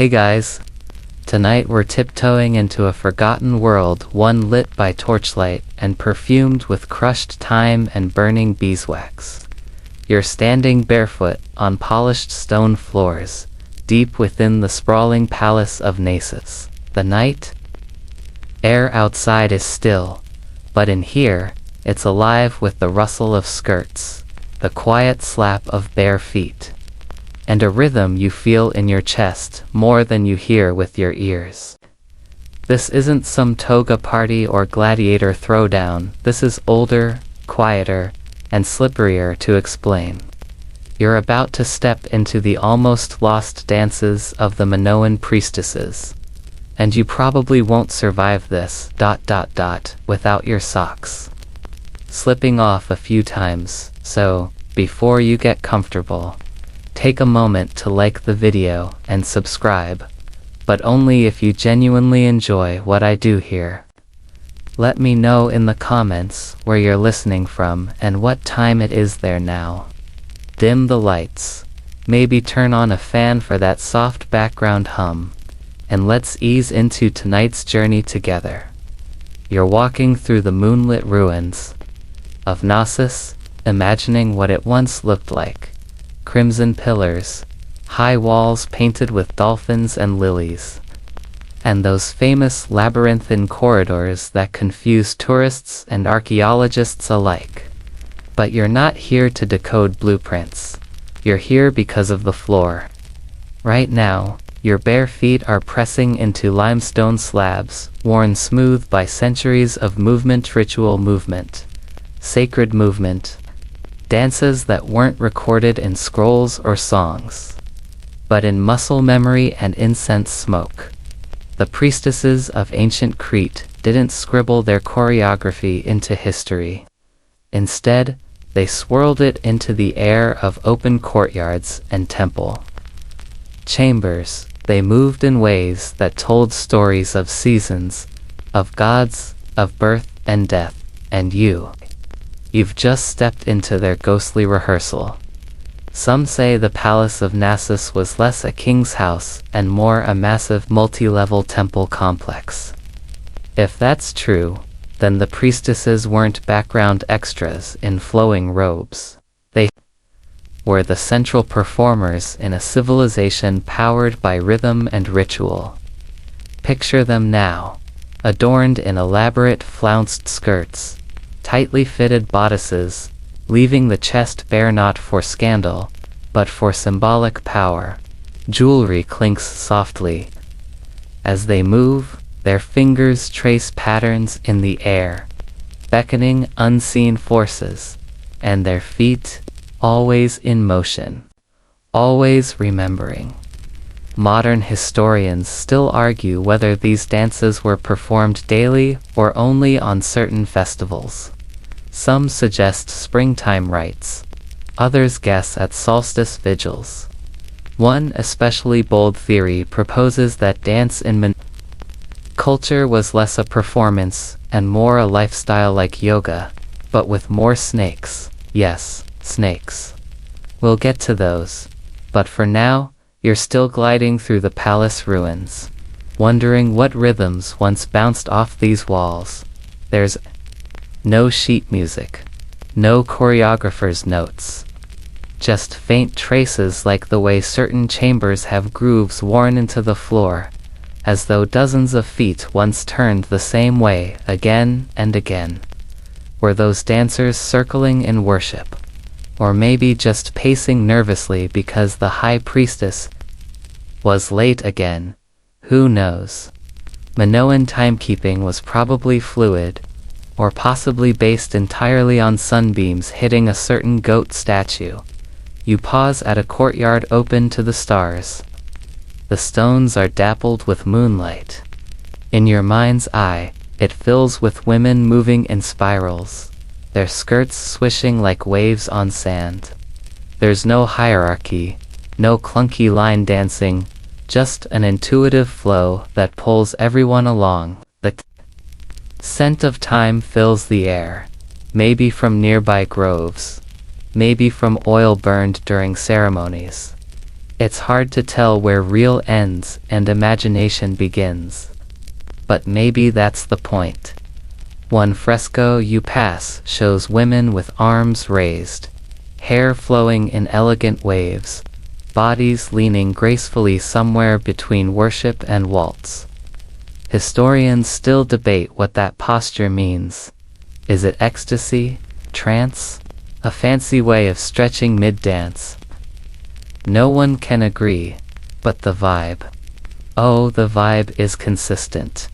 Hey guys, tonight we're tiptoeing into a forgotten world, one lit by torchlight and perfumed with crushed thyme and burning beeswax. You're standing barefoot on polished stone floors, deep within the sprawling palace of Nasus. The night air outside is still, but in here, it's alive with the rustle of skirts, the quiet slap of bare feet, and a rhythm you feel in your chest more than you hear with your ears. This isn't some toga party or gladiator throwdown. This is older, quieter, and slipperier to explain. You're about to step into the almost lost dances of the Minoan Priestesses, and you probably won't survive this ... without your socks slipping off a few times. So, before you get comfortable, take a moment to like the video and subscribe, but only if you genuinely enjoy what I do here. Let me know in the comments where you're listening from and what time it is there now. Dim the lights, maybe turn on a fan for that soft background hum, and let's ease into tonight's journey together. You're walking through the moonlit ruins of Nasus, imagining what it once looked like. Crimson pillars, high walls painted with dolphins and lilies, and those famous labyrinthine corridors that confuse tourists and archaeologists alike. But you're not here to decode blueprints. You're here because of the floor. Right now, your bare feet are pressing into limestone slabs, worn smooth by centuries of ritual movement, sacred movement, dances that weren't recorded in scrolls or songs, but in muscle memory and incense smoke. The priestesses of ancient Crete didn't scribble their choreography into history. Instead, they swirled it into the air of open courtyards and temple chambers. They moved in ways that told stories of seasons, of gods, of birth and death, and you've just stepped into their ghostly rehearsal. Some say the palace of Nasus was less a king's house and more a massive multi-level temple complex. If that's true, then the priestesses weren't background extras in flowing robes. They were the central performers in a civilization powered by rhythm and ritual. Picture them now, adorned in elaborate flounced skirts, tightly fitted bodices, leaving the chest bare not for scandal, but for symbolic power. Jewelry clinks softly. As they move, their fingers trace patterns in the air, beckoning unseen forces, and their feet, always in motion, always remembering. Modern historians still argue whether these dances were performed daily or only on certain festivals. Some suggest springtime rites, others guess at solstice vigils. One especially bold theory proposes that dance in Minoan culture was less a performance and more a lifestyle like yoga, but with more snakes. Yes, snakes. We'll get to those, but for now, you're still gliding through the palace ruins, wondering what rhythms once bounced off these walls. There's no sheet music, no choreographer's notes, just faint traces like the way certain chambers have grooves worn into the floor, as though dozens of feet once turned the same way again and again. Were those dancers circling in worship? Or maybe just pacing nervously because the high priestess was late again? Who knows? Minoan timekeeping was probably fluid, or possibly based entirely on sunbeams hitting a certain goat statue. You pause at a courtyard open to the stars. The stones are dappled with moonlight. In your mind's eye, it fills with women moving in spirals, their skirts swishing like waves on sand. There's no hierarchy, no clunky line dancing, just an intuitive flow that pulls everyone along. The scent of time fills the air, maybe from nearby groves, maybe from oil burned during ceremonies. It's hard to tell where real ends and imagination begins. But maybe that's the point. One fresco you pass shows women with arms raised, hair flowing in elegant waves, bodies leaning gracefully somewhere between worship and waltz. Historians still debate what that posture means. Is it ecstasy, trance, a fancy way of stretching mid-dance? No one can agree, but the vibe. Oh, the vibe is consistent.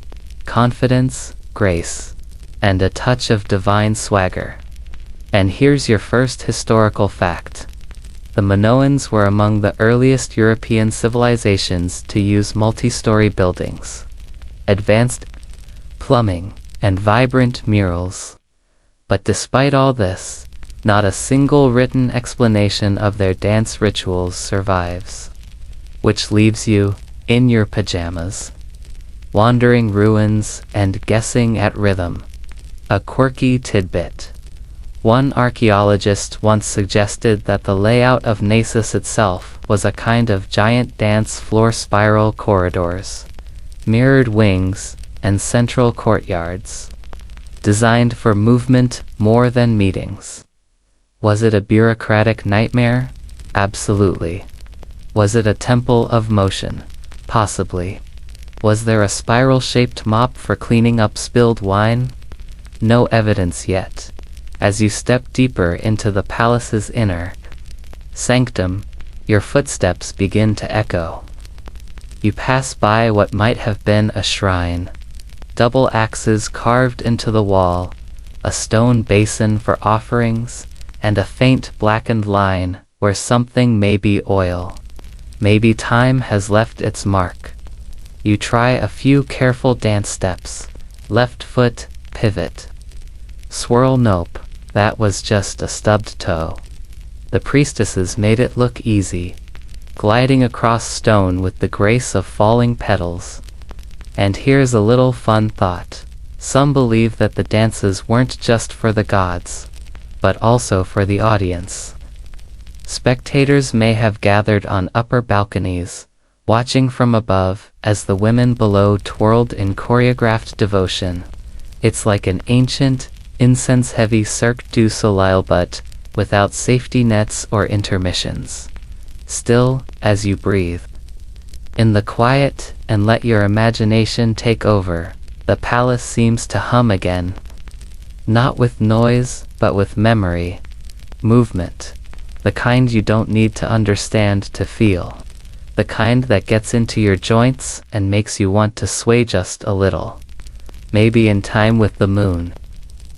Confidence, grace, and a touch of divine swagger. And here's your first historical fact. The Minoans were among the earliest European civilizations to use multi-story buildings, advanced plumbing, and vibrant murals. But despite all this, not a single written explanation of their dance rituals survives. Which leaves you, in your pajamas, wandering ruins and guessing at rhythm. A quirky tidbit. One archaeologist once suggested that the layout of Nasus itself was a kind of giant dance floor, spiral corridors, mirrored wings, and central courtyards, designed for movement more than meetings. Was it a bureaucratic nightmare? Absolutely. Was it a temple of motion? Possibly. Was there a spiral-shaped mop for cleaning up spilled wine? No evidence yet. As you step deeper into the palace's inner sanctum, your footsteps begin to echo. You pass by what might have been a shrine. Double axes carved into the wall, a stone basin for offerings, and a faint blackened line where something may be oil. Maybe time has left its mark. You try a few careful dance steps. Left foot, pivot. Swirl, nope, that was just a stubbed toe. The priestesses made it look easy, gliding across stone with the grace of falling petals. And here's a little fun thought. Some believe that the dances weren't just for the gods, but also for the audience. Spectators may have gathered on upper balconies, watching from above as the women below twirled in choreographed devotion. It's like an ancient, incense-heavy Cirque du Soleil, but without safety nets or intermissions. Still, as you breathe in the quiet and let your imagination take over, the palace seems to hum again. Not with noise, but with memory, movement. The kind you don't need to understand to feel. The kind that gets into your joints and makes you want to sway just a little. Maybe in time with the moon.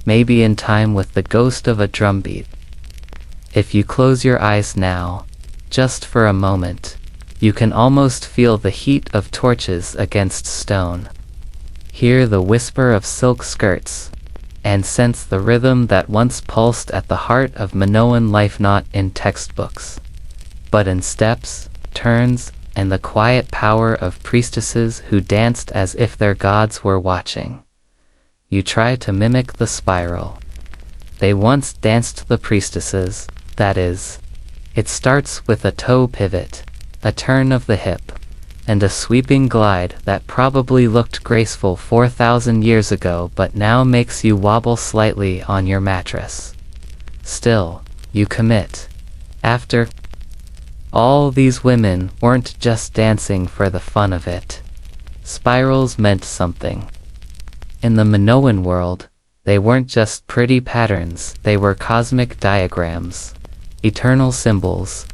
Maybe in time with the ghost of a drumbeat. If you close your eyes now, just for a moment, you can almost feel the heat of torches against stone. Hear the whisper of silk skirts, and sense the rhythm that once pulsed at the heart of Minoan life, not in textbooks, but in steps, turns, and the quiet power of priestesses who danced as if their gods were watching. You try to mimic the spiral they once danced, the priestesses, that is. It starts with a toe pivot, a turn of the hip, and a sweeping glide that probably looked graceful 4,000 years ago but now makes you wobble slightly on your mattress. Still, you commit. After all, these women weren't just dancing for the fun of it. Spirals meant something. In the Minoan world, they weren't just pretty patterns, they were cosmic diagrams, eternal symbols,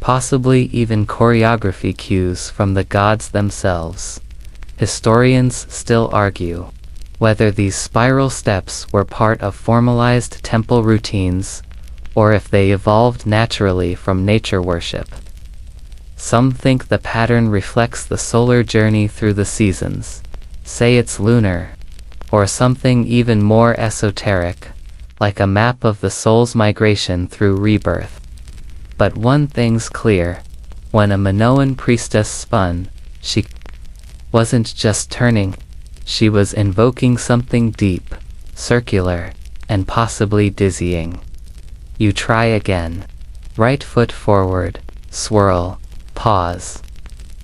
possibly even choreography cues from the gods themselves. Historians still argue whether these spiral steps were part of formalized temple routines, or if they evolved naturally from nature worship. Some think the pattern reflects the solar journey through the seasons, say it's lunar, or something even more esoteric, like a map of the soul's migration through rebirth. But one thing's clear, when a Minoan priestess spun, she wasn't just turning, she was invoking something deep, circular, and possibly dizzying. You try again. Right foot forward, swirl, Pause.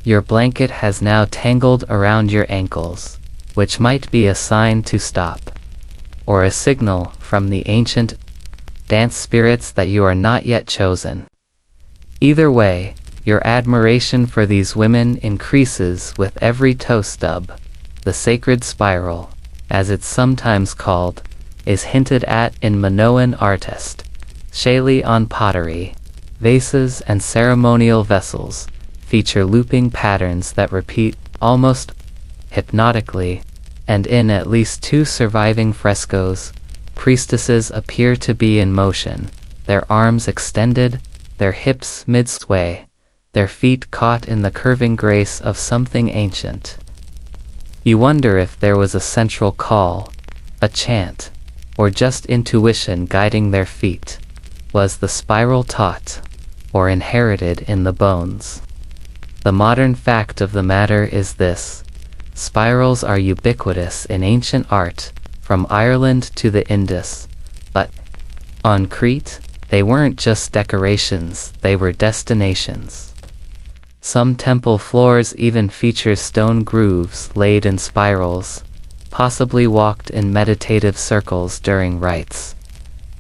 Your blanket has now tangled around your ankles, which might be a sign to stop, or a signal from the ancient dance spirits that you are not yet chosen. Either way, your admiration for these women increases with every toe stub. The sacred spiral, as it's sometimes called, is hinted at in Minoan artist, Shayli on pottery. Vases and ceremonial vessels feature looping patterns that repeat almost hypnotically, and in at least 2 surviving frescoes, priestesses appear to be in motion, their arms extended, their hips mid-sway, their feet caught in the curving grace of something ancient. You wonder if there was a central call, a chant, or just intuition guiding their feet. Was the spiral taught, or inherited in the bones? The modern fact of the matter is this: spirals are ubiquitous in ancient art, from Ireland to the Indus. But on Crete, they weren't just decorations, they were destinations. Some temple floors even feature stone grooves laid in spirals, possibly walked in meditative circles during rites.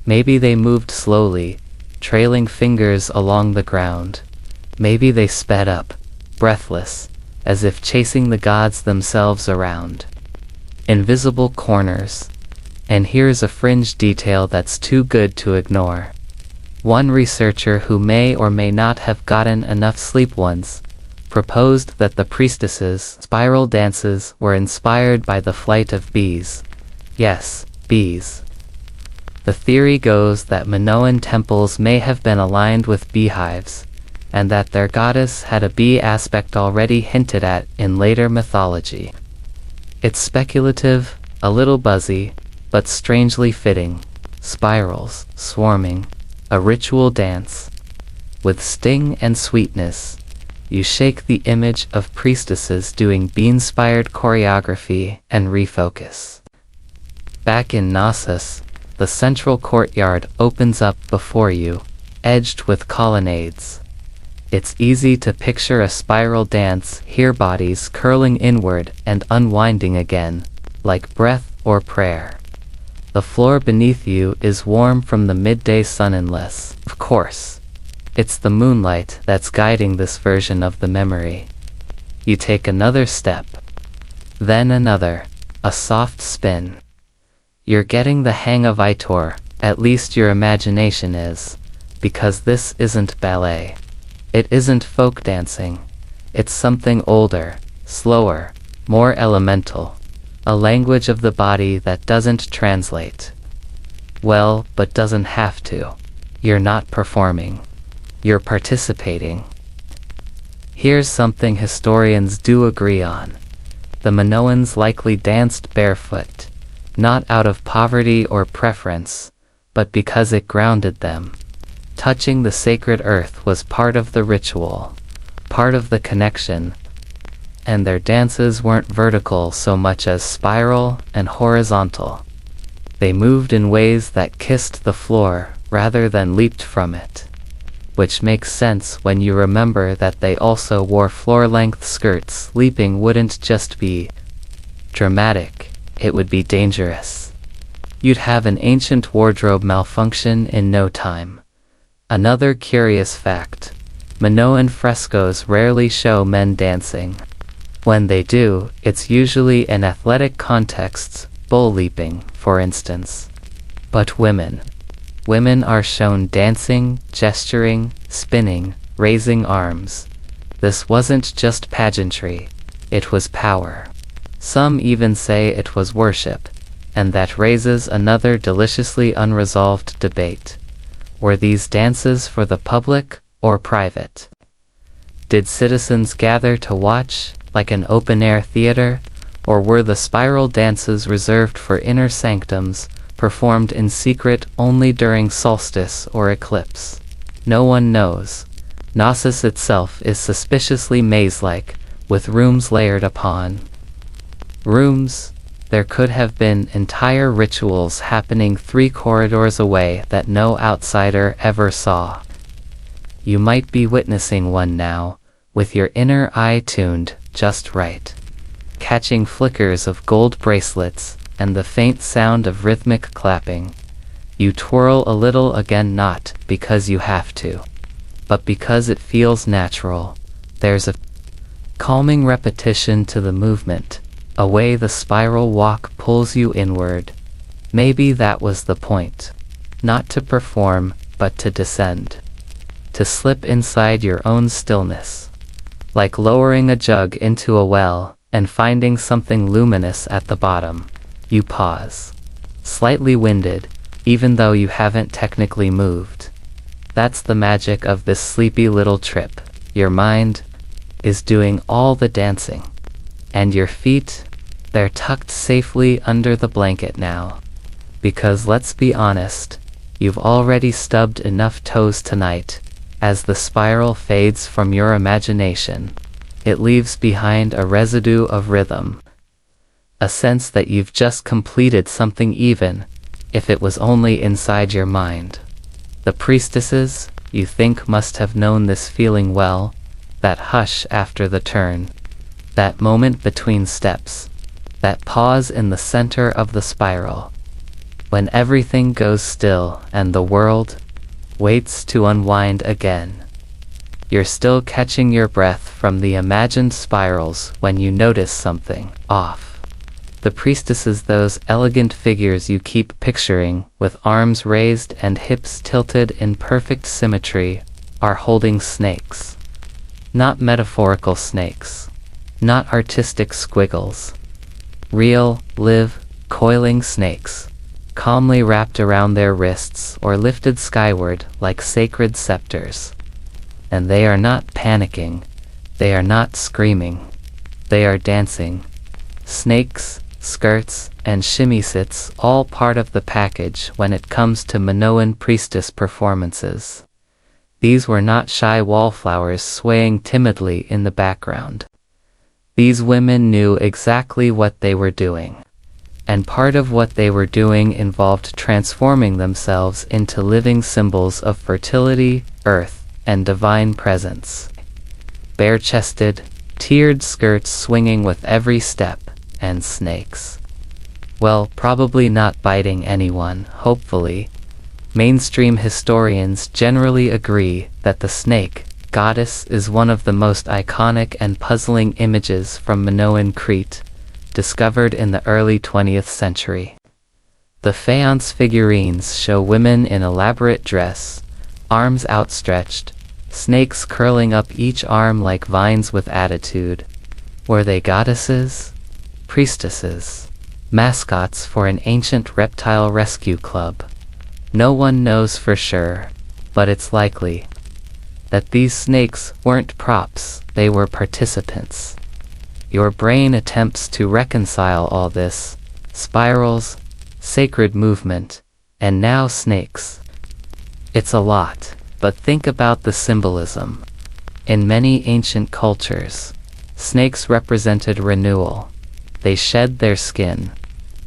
Maybe they moved slowly, trailing fingers along the ground. Maybe they sped up, breathless, as if chasing the gods themselves around. Invisible corners. And here's a fringe detail that's too good to ignore. One researcher who may or may not have gotten enough sleep once proposed that the priestesses' spiral dances were inspired by the flight of bees. Yes, bees. The theory goes that Minoan temples may have been aligned with beehives, and that their goddess had a bee aspect already hinted at in later mythology. It's speculative, a little buzzy, but strangely fitting. Spirals, swarming, a ritual dance. With sting and sweetness, you shake the image of priestesses doing bee-inspired choreography and refocus. Back in Knossos, the central courtyard opens up before you, edged with colonnades. It's easy to picture a spiral dance here, bodies curling inward and unwinding again, like breath or prayer. The floor beneath you is warm from the midday sun unless, of course, it's the moonlight that's guiding this version of the memory. You take another step, then another, a soft spin. You're getting the hang of Itor, at least your imagination is, because this isn't ballet. It isn't folk dancing. It's something older, slower, more elemental. A language of the body that doesn't translate. Well, but doesn't have to. You're not performing. You're participating. Here's something historians do agree on. The Minoans likely danced barefoot, not out of poverty or preference, but because it grounded them. Touching the sacred earth was part of the ritual, part of the connection, and their dances weren't vertical so much as spiral and horizontal. They moved in ways that kissed the floor rather than leaped from it. Which makes sense when you remember that they also wore floor-length skirts. Leaping wouldn't just be dramatic, it would be dangerous. You'd have an ancient wardrobe malfunction in no time. Another curious fact: Minoan frescoes rarely show men dancing. When they do, it's usually in athletic contexts, bull leaping, for instance. But women are shown dancing, gesturing, spinning, raising arms. This wasn't just pageantry, it was power. Some even say it was worship, and that raises another deliciously unresolved debate. Were these dances for the public or private? Did citizens gather to watch, like an open-air theater, or were the spiral dances reserved for inner sanctums, performed in secret only during solstice or eclipse? No one knows. Knossos itself is suspiciously maze-like, with rooms layered upon rooms. There could have been entire rituals happening 3 corridors away that no outsider ever saw. You might be witnessing one now, with your inner eye tuned just right, catching flickers of gold bracelets and the faint sound of rhythmic clapping. You twirl a little again, not because you have to, but because it feels natural. There's a calming repetition to the movement, a way the spiral walk pulls you inward. Maybe that was the point. Not to perform, but to descend. To slip inside your own stillness. Like lowering a jug into a well and finding something luminous at the bottom. You pause. Slightly winded, even though you haven't technically moved. That's the magic of this sleepy little trip. Your mind is doing all the dancing. And your feet, they're tucked safely under the blanket now. Because let's be honest, you've already stubbed enough toes tonight. As the spiral fades from your imagination, it leaves behind a residue of rhythm. A sense that you've just completed something, even if it was only inside your mind. The priestesses, you think, must have known this feeling well. That hush after the turn. That moment between steps. That pause in the center of the spiral. When everything goes still and the world waits to unwind again. You're still catching your breath from the imagined spirals when you notice something off. The priestesses, those elegant figures you keep picturing, with arms raised and hips tilted in perfect symmetry, are holding snakes. Not metaphorical snakes. Not artistic squiggles. Real, live, coiling snakes, calmly wrapped around their wrists or lifted skyward like sacred scepters. And they are not panicking. They are not screaming. They are dancing. Snakes, skirts, and shimmy sits, all part of the package when it comes to Minoan priestess performances. These were not shy wallflowers swaying timidly in the background. These women knew exactly what they were doing. And part of what they were doing involved transforming themselves into living symbols of fertility, earth, and divine presence. Bare-chested, tiered skirts swinging with every step, and snakes. Well, probably not biting anyone, hopefully. Mainstream historians generally agree that the snake goddess is one of the most iconic and puzzling images from Minoan Crete, discovered in the early 20th century. The faience figurines show women in elaborate dress, arms outstretched, snakes curling up each arm like vines with attitude. Were they goddesses? Priestesses? Mascots for an ancient reptile rescue club? No one knows for sure, but it's likely that these snakes weren't props, they were participants. Your brain attempts to reconcile all this: spirals, sacred movement, and now snakes. It's a lot, but think about the symbolism. In many ancient cultures, snakes represented renewal. They shed their skin.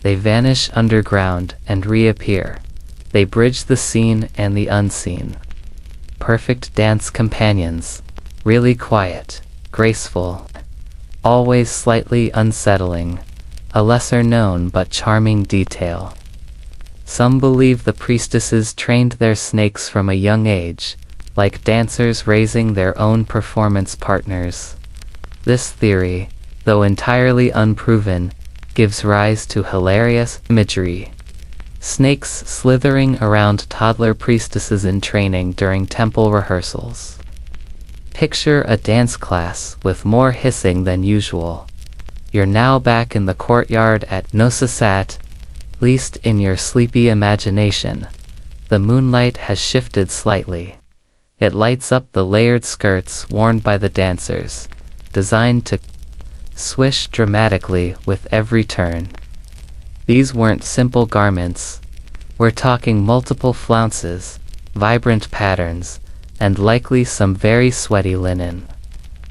They vanish underground and reappear. They bridge the seen and the unseen. Perfect dance companions, really quiet, graceful, always slightly unsettling, a lesser known but charming detail. Some believe the priestesses trained their snakes from a young age, like dancers raising their own performance partners. This theory, though entirely unproven, gives rise to hilarious imagery. Snakes slithering around toddler priestesses in training during temple rehearsals. Picture a dance class with more hissing than usual. You're now back in the courtyard at Nosasat, least in your sleepy imagination. The moonlight has shifted slightly. It lights up the layered skirts worn by the dancers, designed to swish dramatically with every turn. These weren't simple garments. We're talking multiple flounces, vibrant patterns, and likely some very sweaty linen.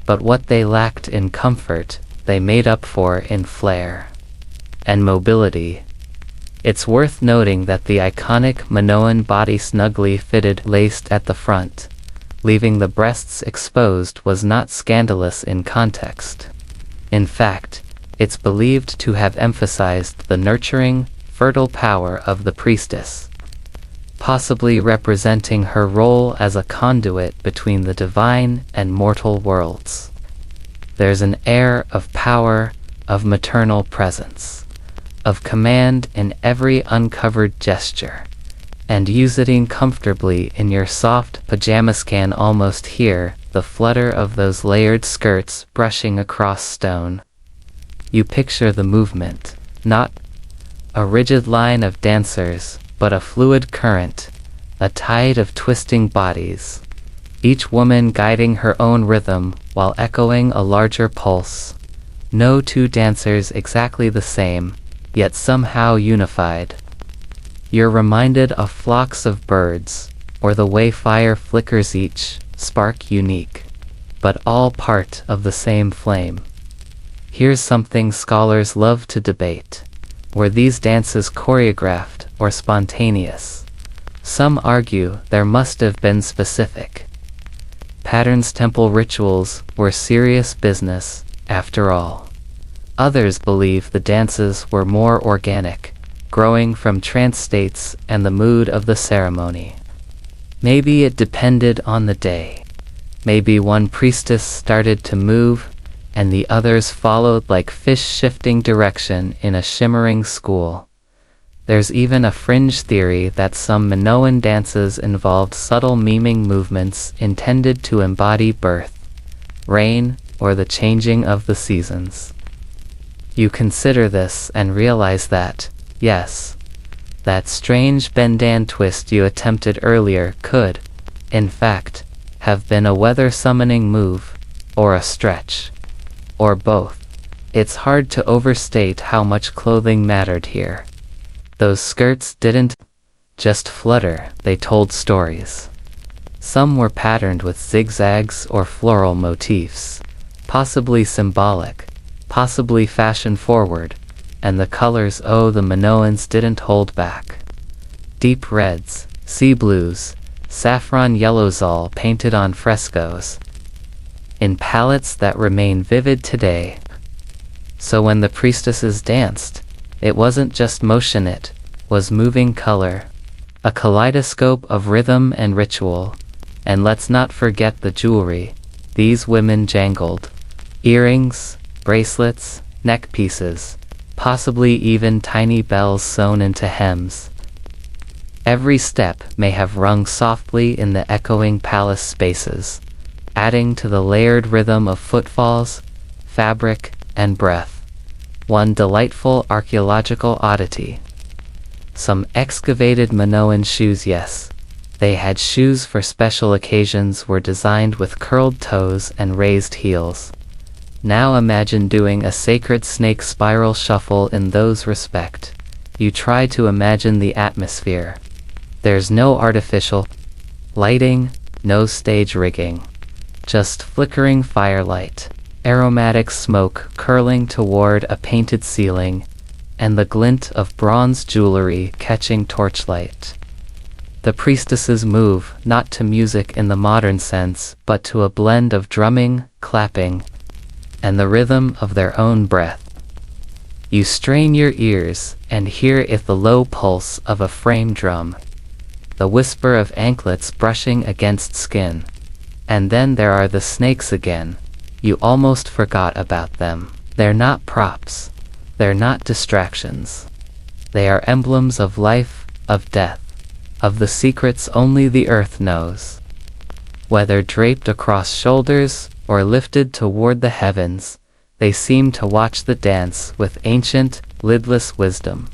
But what they lacked in comfort, they made up for in flair and mobility. It's worth noting that the iconic Minoan body snugly fitted laced at the front, leaving the breasts exposed was not scandalous in context. In fact, it's believed to have emphasized the nurturing, fertile power of the priestess, possibly representing her role as a conduit between the divine and mortal worlds. There's an air of power, of maternal presence, of command in every uncovered gesture, and you sitting comfortably in your soft pajamas can almost hear the flutter of those layered skirts brushing across stone. You picture the movement, not a rigid line of dancers, but a fluid current, a tide of twisting bodies, each woman guiding her own rhythm while echoing a larger pulse. No two dancers exactly the same, yet somehow unified. You're reminded of flocks of birds, or the way fire flickers, each spark unique, but all part of the same flame. Here's something scholars love to debate. Were these dances choreographed or spontaneous? Some argue there must have been specific patterns. Temple rituals were serious business, after all. Others believe the dances were more organic, growing from trance states and the mood of the ceremony. Maybe it depended on the day. Maybe one priestess started to move, and the others followed like fish shifting direction in a shimmering school. There's even a fringe theory that some Minoan dances involved subtle miming movements intended to embody birth, rain, or the changing of the seasons. You consider this and realize that, yes, that strange bendan twist you attempted earlier could, in fact, have been a weather-summoning move, or a stretch, or both. It's hard to overstate how much clothing mattered here. Those skirts didn't just flutter, they told stories. Some were patterned with zigzags or floral motifs, possibly symbolic, possibly fashion-forward, and the colors, oh, the Minoans didn't hold back. Deep reds, sea blues, saffron yellows, all painted on frescoes, in palettes that remain vivid today. So when the priestesses danced, it wasn't just motion, it was moving color, a kaleidoscope of rhythm and ritual. And let's not forget the jewelry these women jangled: earrings, bracelets, neck pieces, possibly even tiny bells sewn into hems. Every step may have rung softly in the echoing palace spaces, adding to the layered rhythm of footfalls, fabric, and breath. One delightful archaeological oddity. Some excavated Minoan shoes, yes, they had shoes for special occasions, were designed with curled toes and raised heels. Now imagine doing a sacred snake spiral shuffle in those respect. You try to imagine the atmosphere. There's no artificial lighting, no stage rigging. Just flickering firelight, aromatic smoke curling toward a painted ceiling, and the glint of bronze jewelry catching torchlight. The priestesses move not to music in the modern sense, but to a blend of drumming, clapping, and the rhythm of their own breath. You strain your ears and hear if the low pulse of a frame drum, the whisper of anklets brushing against skin. And then there are the snakes again. You almost forgot about them. They're not props. They're not distractions. They are emblems of life, of death, of the secrets only the earth knows. Whether draped across shoulders or lifted toward the heavens, they seem to watch the dance with ancient, lidless wisdom.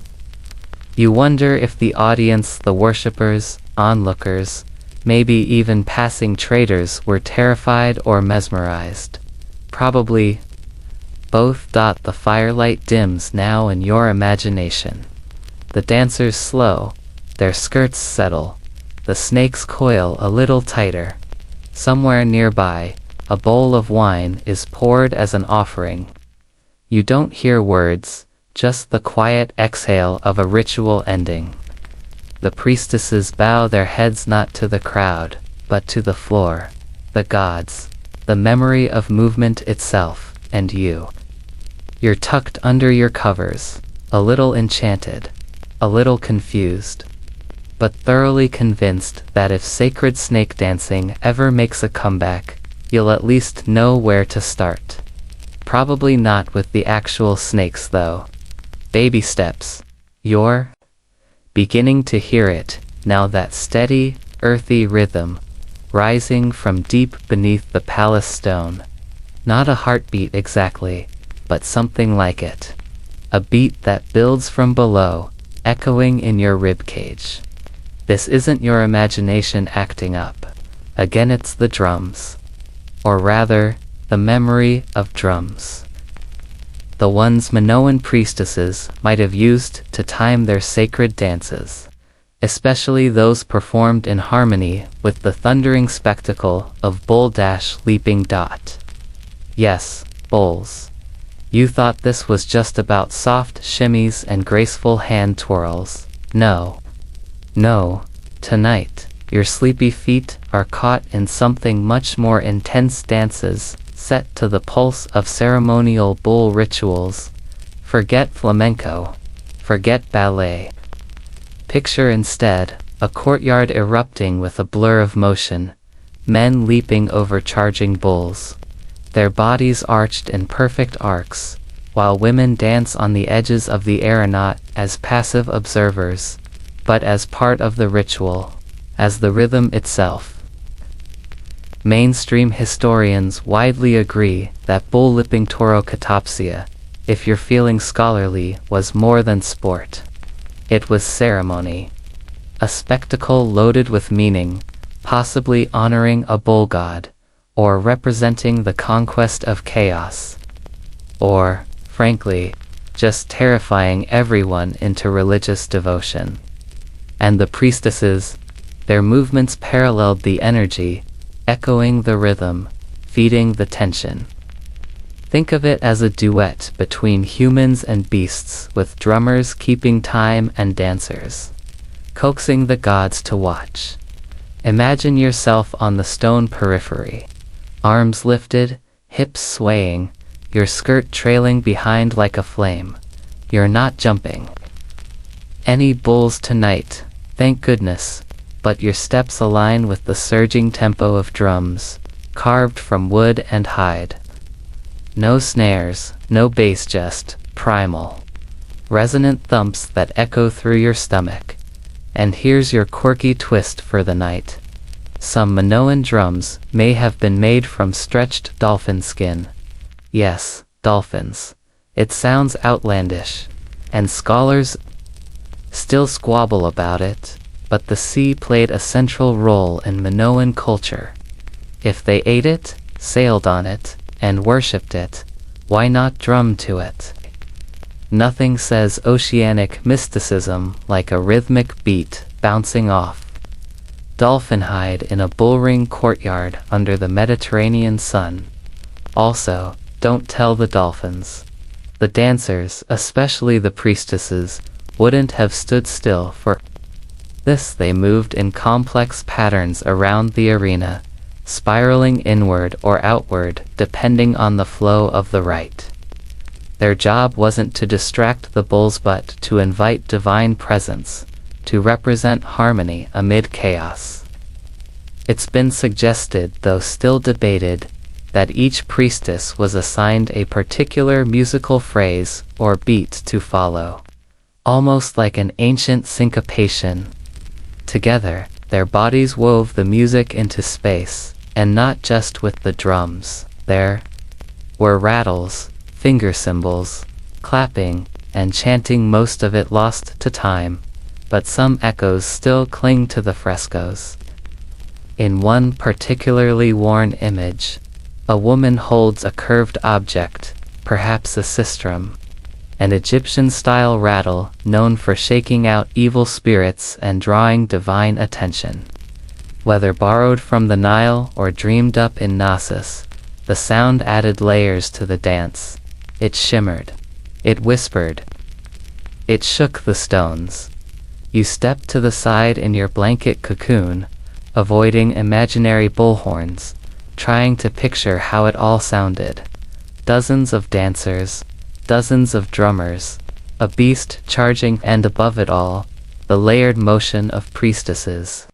You wonder if the audience, the worshippers, onlookers, maybe even passing traders, were terrified or mesmerized. Probably both. The firelight dims now in your imagination. The dancers slow, their skirts settle, the snakes coil a little tighter. Somewhere nearby, a bowl of wine is poured as an offering. You don't hear words, just the quiet exhale of a ritual ending. The priestesses bow their heads not to the crowd, but to the floor. the gods, the memory of movement itself, and you. You're tucked under your covers, a little enchanted, a little confused, but thoroughly convinced that if sacred snake dancing ever makes a comeback, you'll at least know where to start. Probably not with the actual snakes though. Baby steps. You're beginning to hear it, now, that steady, earthy rhythm, rising from deep beneath the palace stone. Not a heartbeat exactly, but something like it. A beat that builds from below, echoing in your ribcage. This isn't your imagination acting up. Again, it's the drums. Or rather, the memory of drums. The ones Minoan priestesses might have used to time their sacred dances. Especially those performed in harmony with the thundering spectacle of bull-leaping dot. Yes, bulls. You thought this was just about soft shimmies and graceful hand twirls. No. No. Tonight, your sleepy feet are caught in something much more intense, dances set to the pulse of ceremonial bull rituals. Forget flamenco. Forget ballet. Picture instead a courtyard erupting with a blur of motion, men leaping over charging bulls, their bodies arched in perfect arcs, while women dance on the edges of the air, not as passive observers, but as part of the ritual, as the rhythm itself. Mainstream historians widely agree that bull-lipping torocatopsia, if you're feeling scholarly, was more than sport. It was ceremony. A spectacle loaded with meaning, possibly honoring a bull god, or representing the conquest of chaos. Or, frankly, just terrifying everyone into religious devotion. And the priestesses, their movements paralleled the energy, echoing the rhythm, feeding the tension. Think of it as a duet between humans and beasts, with drummers keeping time and dancers coaxing the gods to watch. Imagine yourself on the stone periphery, arms lifted, hips swaying, your skirt trailing behind like a flame. You're not jumping any bulls tonight, thank goodness, but your steps align with the surging tempo of drums, carved from wood and hide. No snares, no bass, just primal, resonant thumps that echo through your stomach. And here's your quirky twist for the night. Some Minoan drums may have been made from stretched dolphin skin. Yes, dolphins. It sounds outlandish, and scholars still squabble about it, but the sea played a central role in Minoan culture. If they ate it, sailed on it, and worshipped it, why not drum to it? Nothing says oceanic mysticism like a rhythmic beat bouncing off dolphin hide in a bullring courtyard under the Mediterranean sun. Also, don't tell the dolphins. The dancers, especially the priestesses, wouldn't have stood still for this. They moved in complex patterns around the arena, spiraling inward or outward depending on the flow of the rite. Their job wasn't to distract the bulls but to invite divine presence, to represent harmony amid chaos. It's been suggested, though still debated, that each priestess was assigned a particular musical phrase or beat to follow, almost like an ancient syncopation. Together, their bodies wove the music into space, and not just with the drums. There were rattles, finger cymbals, clapping, and chanting, most of it lost to time, but some echoes still cling to the frescoes. In one particularly worn image, a woman holds a curved object, perhaps a sistrum, an Egyptian-style rattle known for shaking out evil spirits and drawing divine attention. Whether borrowed from the Nile or dreamed up in Knossos, the sound added layers to the dance. It shimmered. It whispered. It shook the stones. You stepped to the side in your blanket cocoon, avoiding imaginary bullhorns, trying to picture how it all sounded. Dozens of dancers, dozens of drummers, a beast charging, and above it all, the layered motion of priestesses,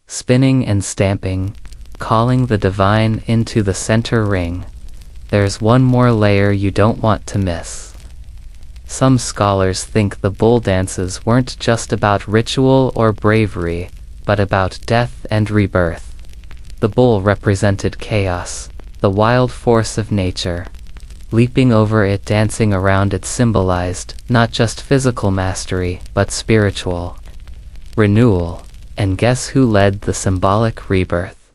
spinning and stamping, calling the divine into the center ring. There's one more layer you don't want to miss. Some scholars think the bull dances weren't just about ritual or bravery, but about death and rebirth. The bull represented chaos, the wild force of nature. Leaping over it, dancing around it symbolized not just physical mastery, but spiritual renewal. And guess who led the symbolic rebirth?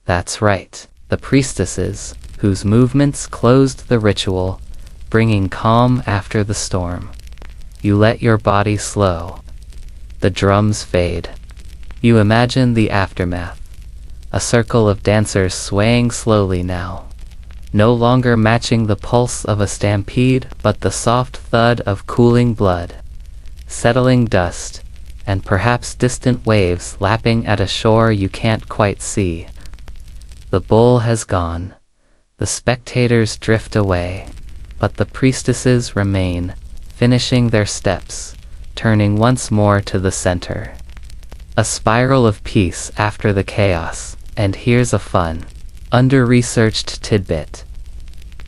That's right, the priestesses, whose movements closed the ritual, bringing calm after the storm. You let your body slow. The drums fade. You imagine the aftermath. A circle of dancers swaying slowly now. No longer matching the pulse of a stampede, but the soft thud of cooling blood. Settling dust, and perhaps distant waves lapping at a shore you can't quite see. The bull has gone. The spectators drift away, but the priestesses remain, finishing their steps, turning once more to the center. A spiral of peace after the chaos, and here's a fun, under-researched tidbit.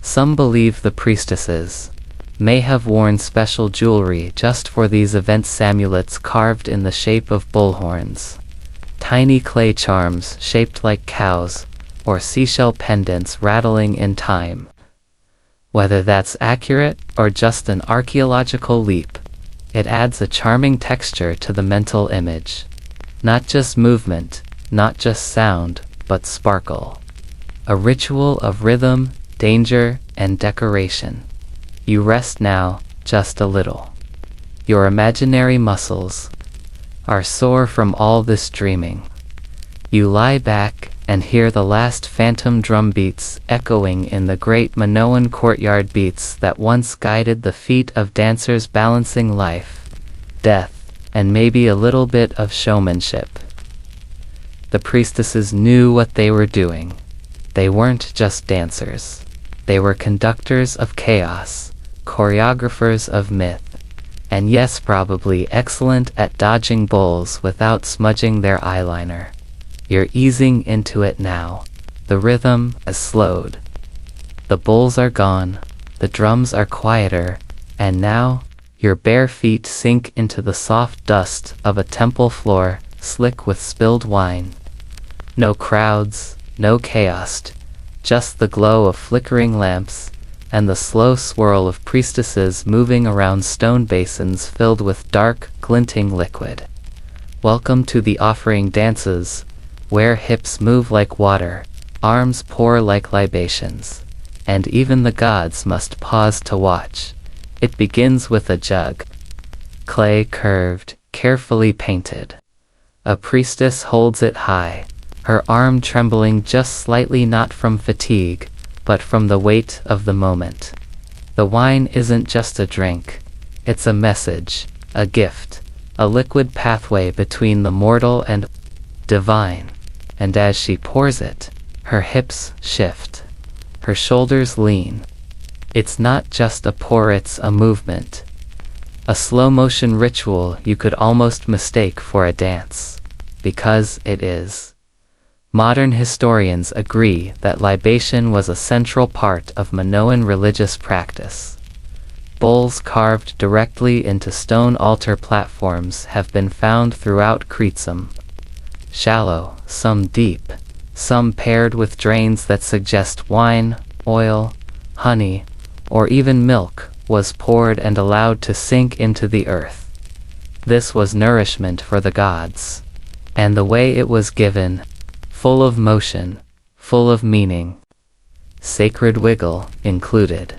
Some believe the priestesses may have worn special jewelry just for these events, amulets carved in the shape of bullhorns, tiny clay charms shaped like cows, or seashell pendants rattling in time. Whether that's accurate or just an archaeological leap, it adds a charming texture to the mental image. Not just movement, not just sound, but sparkle. A ritual of rhythm, danger, and decoration. You rest now, just a little. Your imaginary muscles are sore from all this dreaming. You lie back and hear the last phantom drum beats echoing in the great Minoan courtyard, beats that once guided the feet of dancers balancing life, death, and maybe a little bit of showmanship. The priestesses knew what they were doing. They weren't just dancers. They were conductors of chaos, choreographers of myth, and yes, probably excellent at dodging bulls without smudging their eyeliner. You're easing into it now. The rhythm has slowed. The bulls are gone, the drums are quieter, and now, your bare feet sink into the soft dust of a temple floor, slick with spilled wine. No crowds, no chaos, just the glow of flickering lamps, and the slow swirl of priestesses moving around stone basins filled with dark, glinting liquid. Welcome to the offering dances, where hips move like water, arms pour like libations, and even the gods must pause to watch. It begins with a jug. Clay curved, carefully painted. A priestess holds it high, her arm trembling just slightly, not from fatigue, but from the weight of the moment. The wine isn't just a drink, it's a message, a gift, a liquid pathway between the mortal and divine. And as she pours it, her hips shift, her shoulders lean. It's not just a pour, it's a movement. A slow-motion ritual you could almost mistake for a dance. Because it is. Modern historians agree that libation was a central part of Minoan religious practice. Bowls carved directly into stone altar platforms have been found throughout Crete. Some shallow, some deep, some paired with drains that suggest wine, oil, honey, or even milk was poured and allowed to sink into the earth. This was nourishment for the gods. And the way it was given, full of motion, full of meaning. Sacred wiggle included.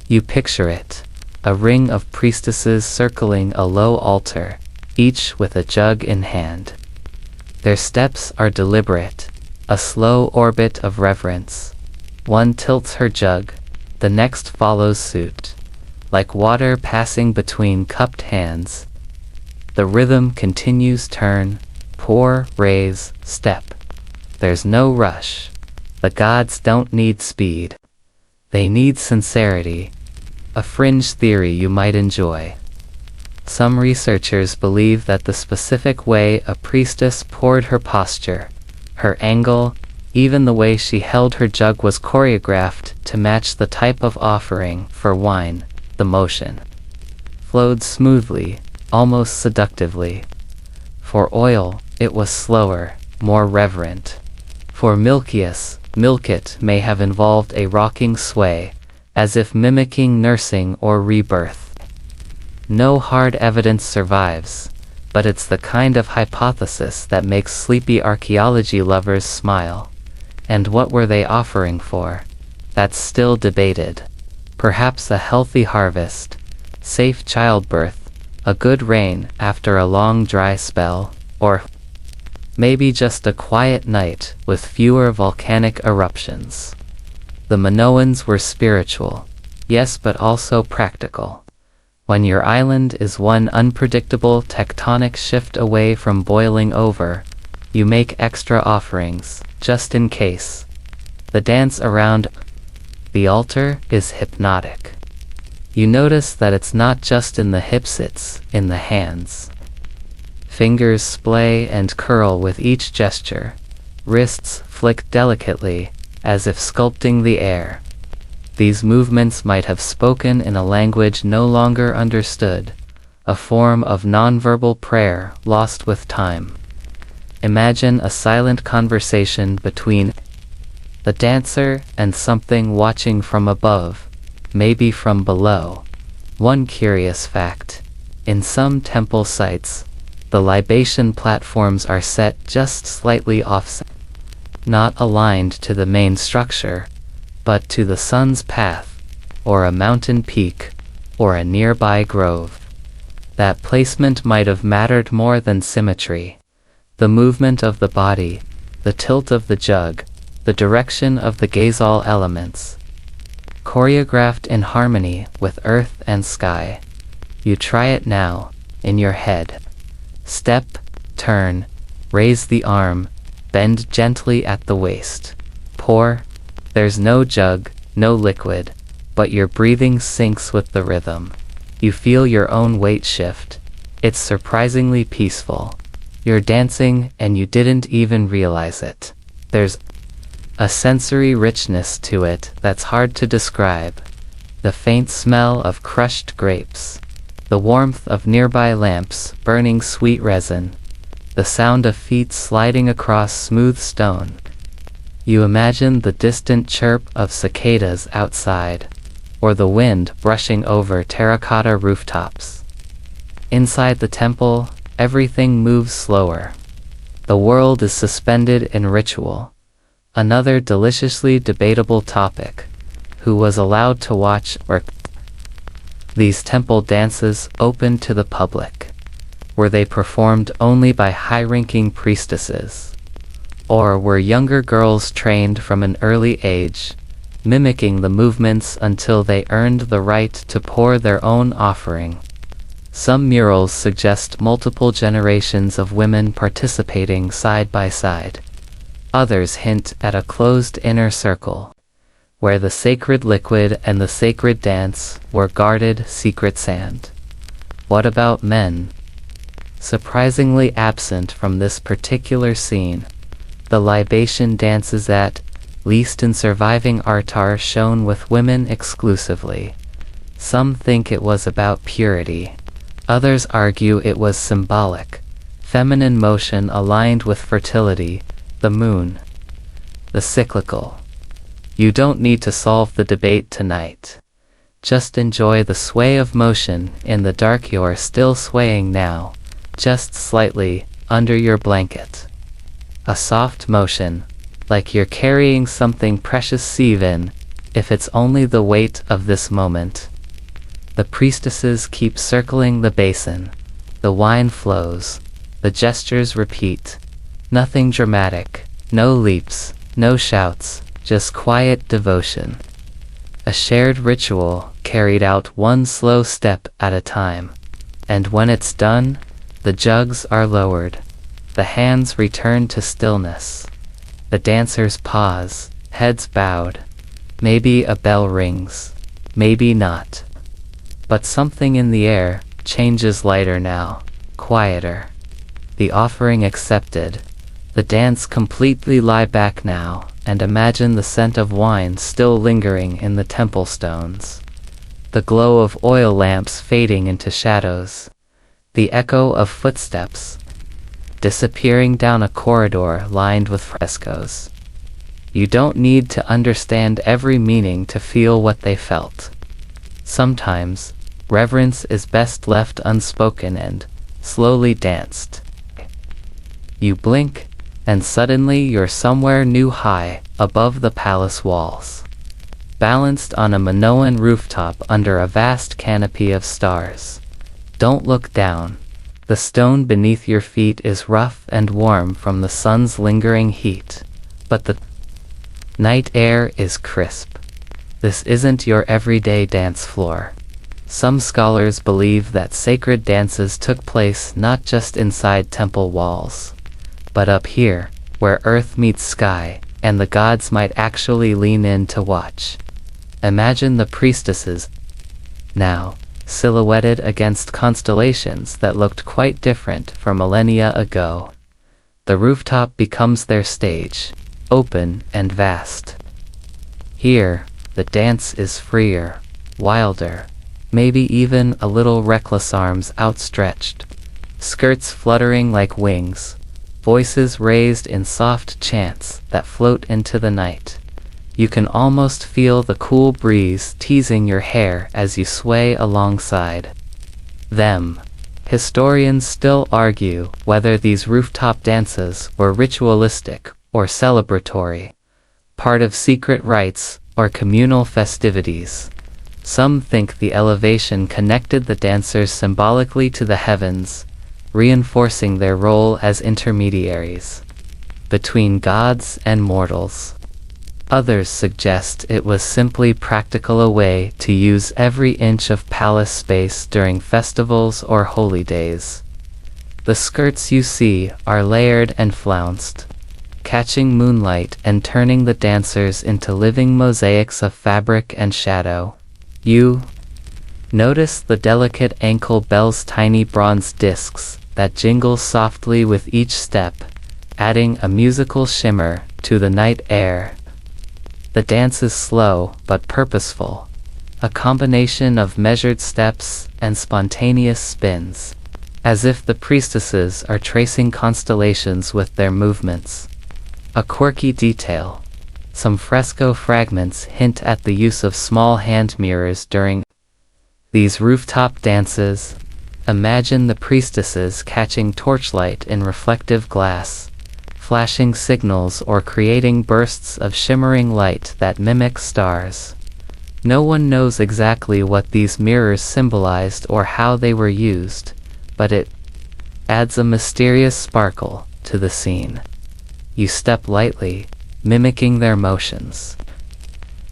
You picture it, a ring of priestesses circling a low altar, each with a jug in hand. Their steps are deliberate, a slow orbit of reverence. One tilts her jug, the next follows suit. Like water passing between cupped hands. The rhythm continues, turn, pour, raise, step. There's no rush. The gods don't need speed. They need sincerity. A fringe theory you might enjoy. Some researchers believe that the specific way a priestess poured her posture, her angle, even the way she held her jug was choreographed to match the type of offering. For wine, the motion flowed smoothly, almost seductively. For oil, it was slower, more reverent. For milk it may have involved a rocking sway, as if mimicking nursing or rebirth. No hard evidence survives, but it's the kind of hypothesis that makes sleepy archaeology lovers smile. And what were they offering for? That's still debated. Perhaps a healthy harvest, safe childbirth, a good rain after a long dry spell, or maybe just a quiet night with fewer volcanic eruptions. The Minoans were spiritual, yes, but also practical. When your island is one unpredictable tectonic shift away from boiling over, you make extra offerings, just in case. The dance around the altar is hypnotic. You notice that it's not just in the hips, it's in the hands. Fingers splay and curl with each gesture. Wrists flick delicately, as if sculpting the air. These movements might have spoken in a language no longer understood, a form of nonverbal prayer lost with time. Imagine a silent conversation between the dancer and something watching from above, maybe from below. One curious fact: in some temple sites, the libation platforms are set just slightly offset, not aligned to the main structure, but to the sun's path, or a mountain peak, or a nearby grove. That placement might have mattered more than symmetry. The movement of the body, the tilt of the jug, the direction of the gaze, all elements choreographed in harmony with earth and sky. You try it now, in your head. Step, turn, raise the arm, bend gently at the waist. Pour. There's no jug, no liquid, but your breathing syncs with the rhythm. You feel your own weight shift. It's surprisingly peaceful. You're dancing and you didn't even realize it. There's a sensory richness to it that's hard to describe. The faint smell of crushed grapes, the warmth of nearby lamps burning sweet resin, the sound of feet sliding across smooth stone. You imagine the distant chirp of cicadas outside, or the wind brushing over terracotta rooftops. Inside the temple, everything moves slower. The world is suspended in ritual. Another deliciously debatable topic: who was allowed to watch or these temple dances open to the public? Were they performed only by high-ranking priestesses? Or were younger girls trained from an early age, mimicking the movements until they earned the right to pour their own offering? Some murals suggest multiple generations of women participating side by side. Others hint at a closed inner circle, where the sacred liquid and the sacred dance were guarded secret sand. What about men? Surprisingly absent from this particular scene, the libation dances at least in surviving art are shown with women exclusively. Some think it was about purity. Others argue it was symbolic. Feminine motion aligned with fertility, the moon, the cyclical. You don't need to solve the debate tonight. Just enjoy the sway of motion in the dark. You're still swaying now, just slightly, under your blanket. A soft motion, like you're carrying something precious, even if it's only the weight of this moment. The priestesses keep circling the basin. The wine flows. The gestures repeat. Nothing dramatic, no leaps, no shouts, just quiet devotion. A shared ritual carried out one slow step at a time. And when it's done, the jugs are lowered. The hands return to stillness. The dancers pause, Heads bowed. Maybe a bell rings. Maybe not. But something in the air changes lighter now, quieter. The offering accepted. The dance completely lie back now, and imagine the scent of wine still lingering in the temple stones. The glow of oil lamps fading into shadows. The echo of footsteps disappearing down a corridor lined with frescoes. You don't need to understand every meaning to feel what they felt. Sometimes, reverence is best left unspoken and slowly danced. You blink, and suddenly you're somewhere new high, above the palace walls. Balanced on a Minoan rooftop under a vast canopy of stars. Don't look down. The stone beneath your feet is rough and warm from the sun's lingering heat, but the night air is crisp. This isn't your everyday dance floor. Some scholars believe that sacred dances took place not just inside temple walls, but up here, where earth meets sky, and the gods might actually lean in to watch. Imagine the priestesses, now, silhouetted against constellations that looked quite different from millennia ago. The rooftop becomes their stage, open and vast. Here, the dance is freer, wilder, maybe even a little reckless, arms outstretched, skirts fluttering like wings, voices raised in soft chants that float into the night. You can almost feel the cool breeze teasing your hair as you sway alongside them. Historians still argue whether these rooftop dances were ritualistic or celebratory, part of secret rites or communal festivities. Some think the elevation connected the dancers symbolically to the heavens, reinforcing their role as intermediaries between gods and mortals. Others suggest it was simply practical, a way to use every inch of palace space during festivals or holy days. The skirts you see are layered and flounced, catching moonlight and turning the dancers into living mosaics of fabric and shadow. You notice the delicate ankle bells, tiny bronze discs that jingle softly with each step, adding a musical shimmer to the night air. The dance is slow but purposeful, a combination of measured steps and spontaneous spins, as if the priestesses are tracing constellations with their movements. A quirky detail. Some fresco fragments hint at the use of small hand mirrors during these rooftop dances. Imagine the priestesses catching torchlight in reflective glass, flashing signals or creating bursts of shimmering light that mimic stars. No one knows exactly what these mirrors symbolized or how they were used, but it adds a mysterious sparkle to the scene. You step lightly, mimicking their motions.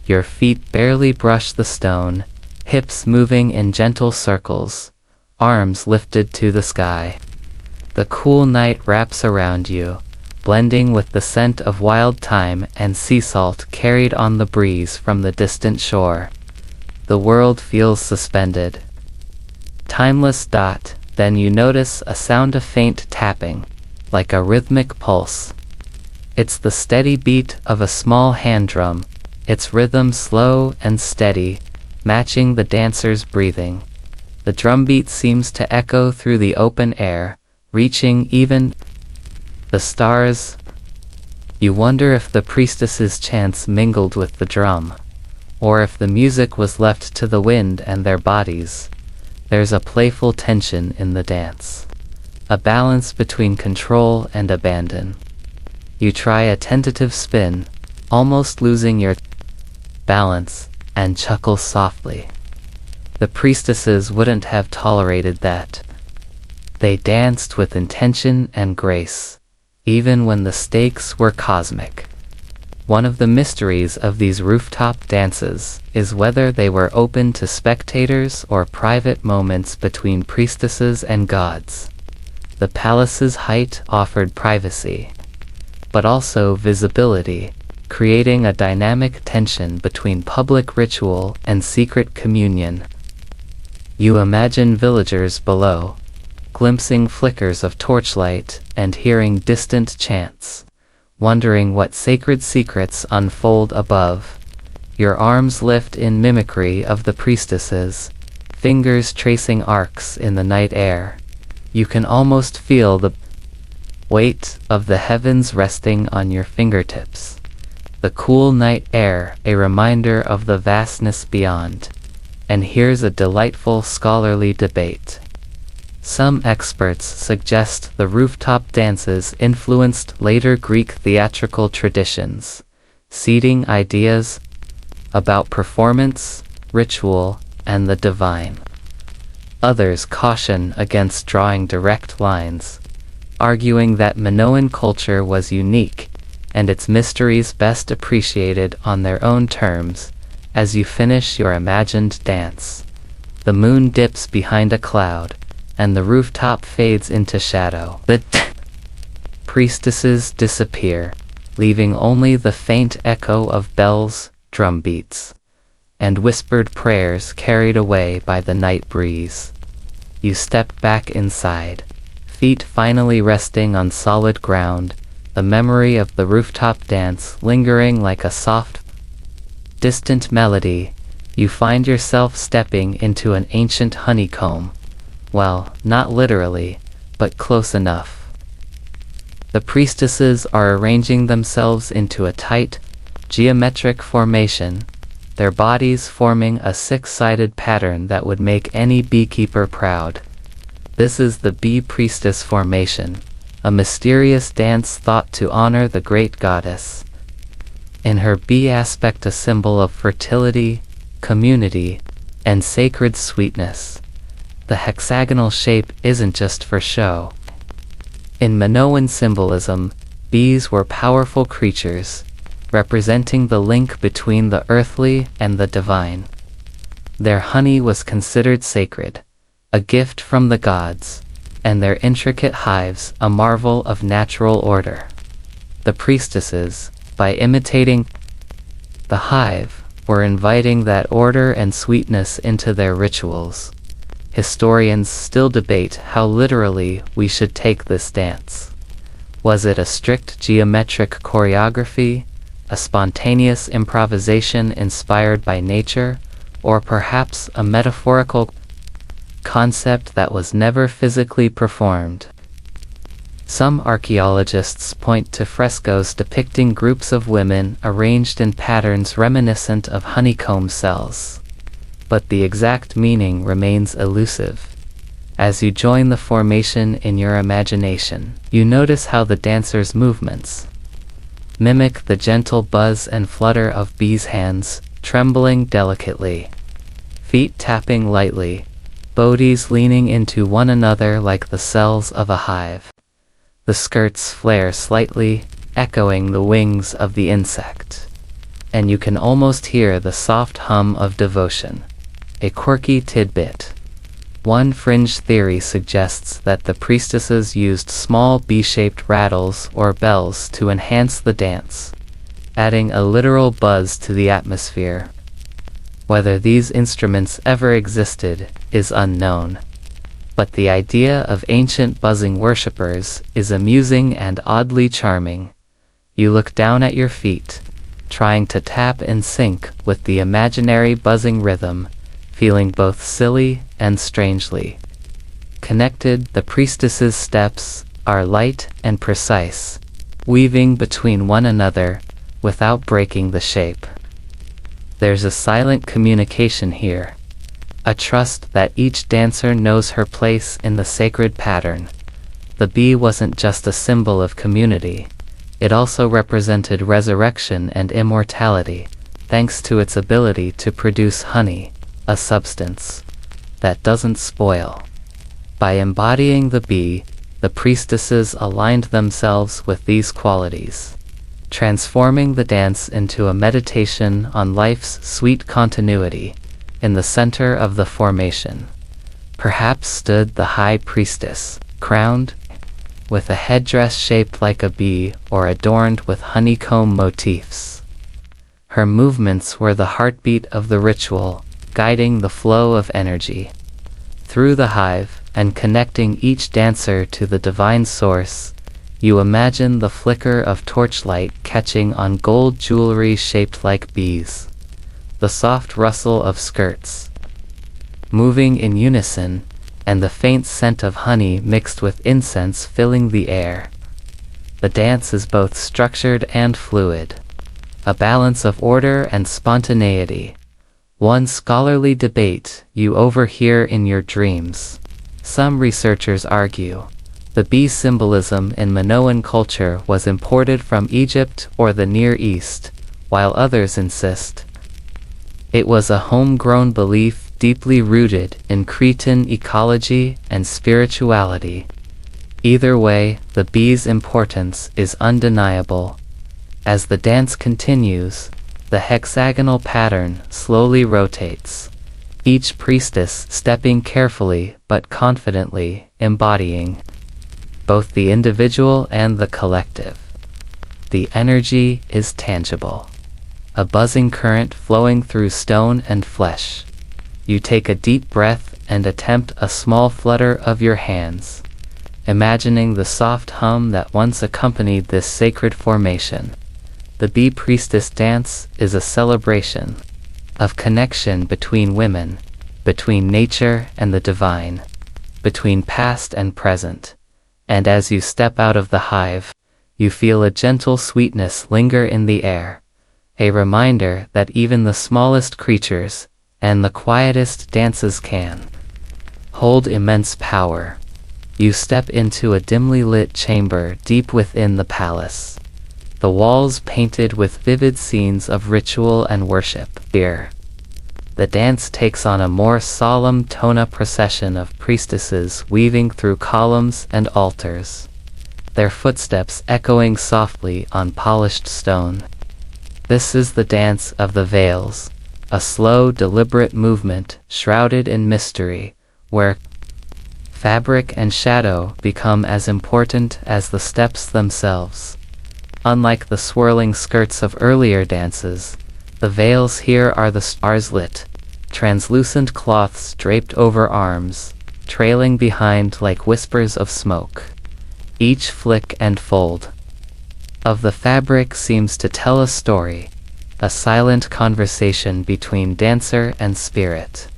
Your feet barely brush the stone, hips moving in gentle circles, arms lifted to the sky. The cool night wraps around you, blending with the scent of wild thyme and sea salt carried on the breeze from the distant shore. The world feels suspended. Timeless. Then you notice a sound of faint tapping, like a rhythmic pulse. It's the steady beat of a small hand drum, its rhythm slow and steady, matching the dancer's breathing. The drumbeat seems to echo through the open air, reaching even the stars. You wonder if the priestesses' chants mingled with the drum, or if the music was left to the wind and their bodies. There's a playful tension in the dance, a balance between control and abandon. You try a tentative spin, almost losing your balance, and chuckle softly. The priestesses wouldn't have tolerated that. They danced with intention and grace, even when the stakes were cosmic. One of the mysteries of these rooftop dances is whether they were open to spectators or private moments between priestesses and gods. The palace's height offered privacy, but also visibility, creating a dynamic tension between public ritual and secret communion. You imagine villagers below, glimpsing flickers of torchlight and hearing distant chants, wondering what sacred secrets unfold above. Your arms lift in mimicry of the priestesses, fingers tracing arcs in the night air. You can almost feel the weight of the heavens resting on your fingertips. The cool night air, a reminder of the vastness beyond. And here's a delightful scholarly debate. Some experts suggest the rooftop dances influenced later Greek theatrical traditions, seeding ideas about performance, ritual, and the divine. Others caution against drawing direct lines, arguing that Minoan culture was unique, and its mysteries best appreciated on their own terms. As you finish your imagined dance, the moon dips behind a cloud, and the rooftop fades into shadow. The priestesses disappear, leaving only the faint echo of bells, drum beats, and whispered prayers carried away by the night breeze. You step back inside, feet finally resting on solid ground, the memory of the rooftop dance lingering like a soft, distant melody. You find yourself stepping into an ancient honeycomb. Well, not literally, but close enough. The priestesses are arranging themselves into a tight, geometric formation, their bodies forming a six-sided pattern that would make any beekeeper proud. This is the bee priestess formation, a mysterious dance thought to honor the great goddess. In her bee aspect, a symbol of fertility, community, and sacred sweetness. The hexagonal shape isn't just for show. In Minoan symbolism, bees were powerful creatures, representing the link between the earthly and the divine. Their honey was considered sacred, a gift from the gods, and their intricate hives a marvel of natural order. The priestesses, by imitating the hive, were inviting that order and sweetness into their rituals. Historians still debate how literally we should take this dance. Was it a strict geometric choreography, a spontaneous improvisation inspired by nature, or perhaps a metaphorical concept that was never physically performed? Some archaeologists point to frescoes depicting groups of women arranged in patterns reminiscent of honeycomb cells. But the exact meaning remains elusive. As you join the formation in your imagination, you notice how the dancers' movements mimic the gentle buzz and flutter of bees' hands, trembling delicately, feet tapping lightly, bodies leaning into one another like the cells of a hive. The skirts flare slightly, echoing the wings of the insect, and you can almost hear the soft hum of devotion. A quirky tidbit. One fringe theory suggests that the priestesses used small bee-shaped rattles or bells to enhance the dance, adding a literal buzz to the atmosphere. Whether these instruments ever existed is unknown, but the idea of ancient buzzing worshippers is amusing and oddly charming. You look down at your feet, trying to tap in sync with the imaginary buzzing rhythm, feeling both silly and strangely connected. The priestesses' steps are light and precise, weaving between one another without breaking the shape. There's a silent communication here, a trust that each dancer knows her place in the sacred pattern. The bee wasn't just a symbol of community, it also represented resurrection and immortality, thanks to its ability to produce honey, a substance that doesn't spoil. By embodying the bee, the priestesses aligned themselves with these qualities, transforming the dance into a meditation on life's sweet continuity. In the center of the formation, perhaps stood the high priestess, crowned with a headdress shaped like a bee or adorned with honeycomb motifs. Her movements were the heartbeat of the ritual, guiding the flow of energy through the hive and connecting each dancer to the divine source. You imagine the flicker of torchlight catching on gold jewelry shaped like bees, the soft rustle of skirts moving in unison, and the faint scent of honey mixed with incense filling the air. The dance is both structured and fluid, a balance of order and spontaneity. One scholarly debate you overhear in your dreams. Some researchers argue the bee symbolism in Minoan culture was imported from Egypt or the Near East, while others insist it was a homegrown belief deeply rooted in Cretan ecology and spirituality. Either way, the bee's importance is undeniable. As the dance continues, the hexagonal pattern slowly rotates, each priestess stepping carefully but confidently, embodying both the individual and the collective. The energy is tangible, a buzzing current flowing through stone and flesh. You take a deep breath and attempt a small flutter of your hands, imagining the soft hum that once accompanied this sacred formation. The bee priestess dance is a celebration of connection between women, between nature and the divine, between past and present. And as you step out of the hive, you feel a gentle sweetness linger in the air, a reminder that even the smallest creatures and the quietest dances can hold immense power. You step into a dimly lit chamber deep within the palace, the walls painted with vivid scenes of ritual and worship. Here, the dance takes on a more solemn tone, a procession of priestesses weaving through columns and altars, their footsteps echoing softly on polished stone. This is the dance of the veils, a slow, deliberate movement shrouded in mystery, where fabric and shadow become as important as the steps themselves. Unlike the swirling skirts of earlier dances, the veils here are the stars lit, translucent cloths draped over arms, trailing behind like whispers of smoke. Each flick and fold of the fabric seems to tell a story, a silent conversation between dancer and spirit.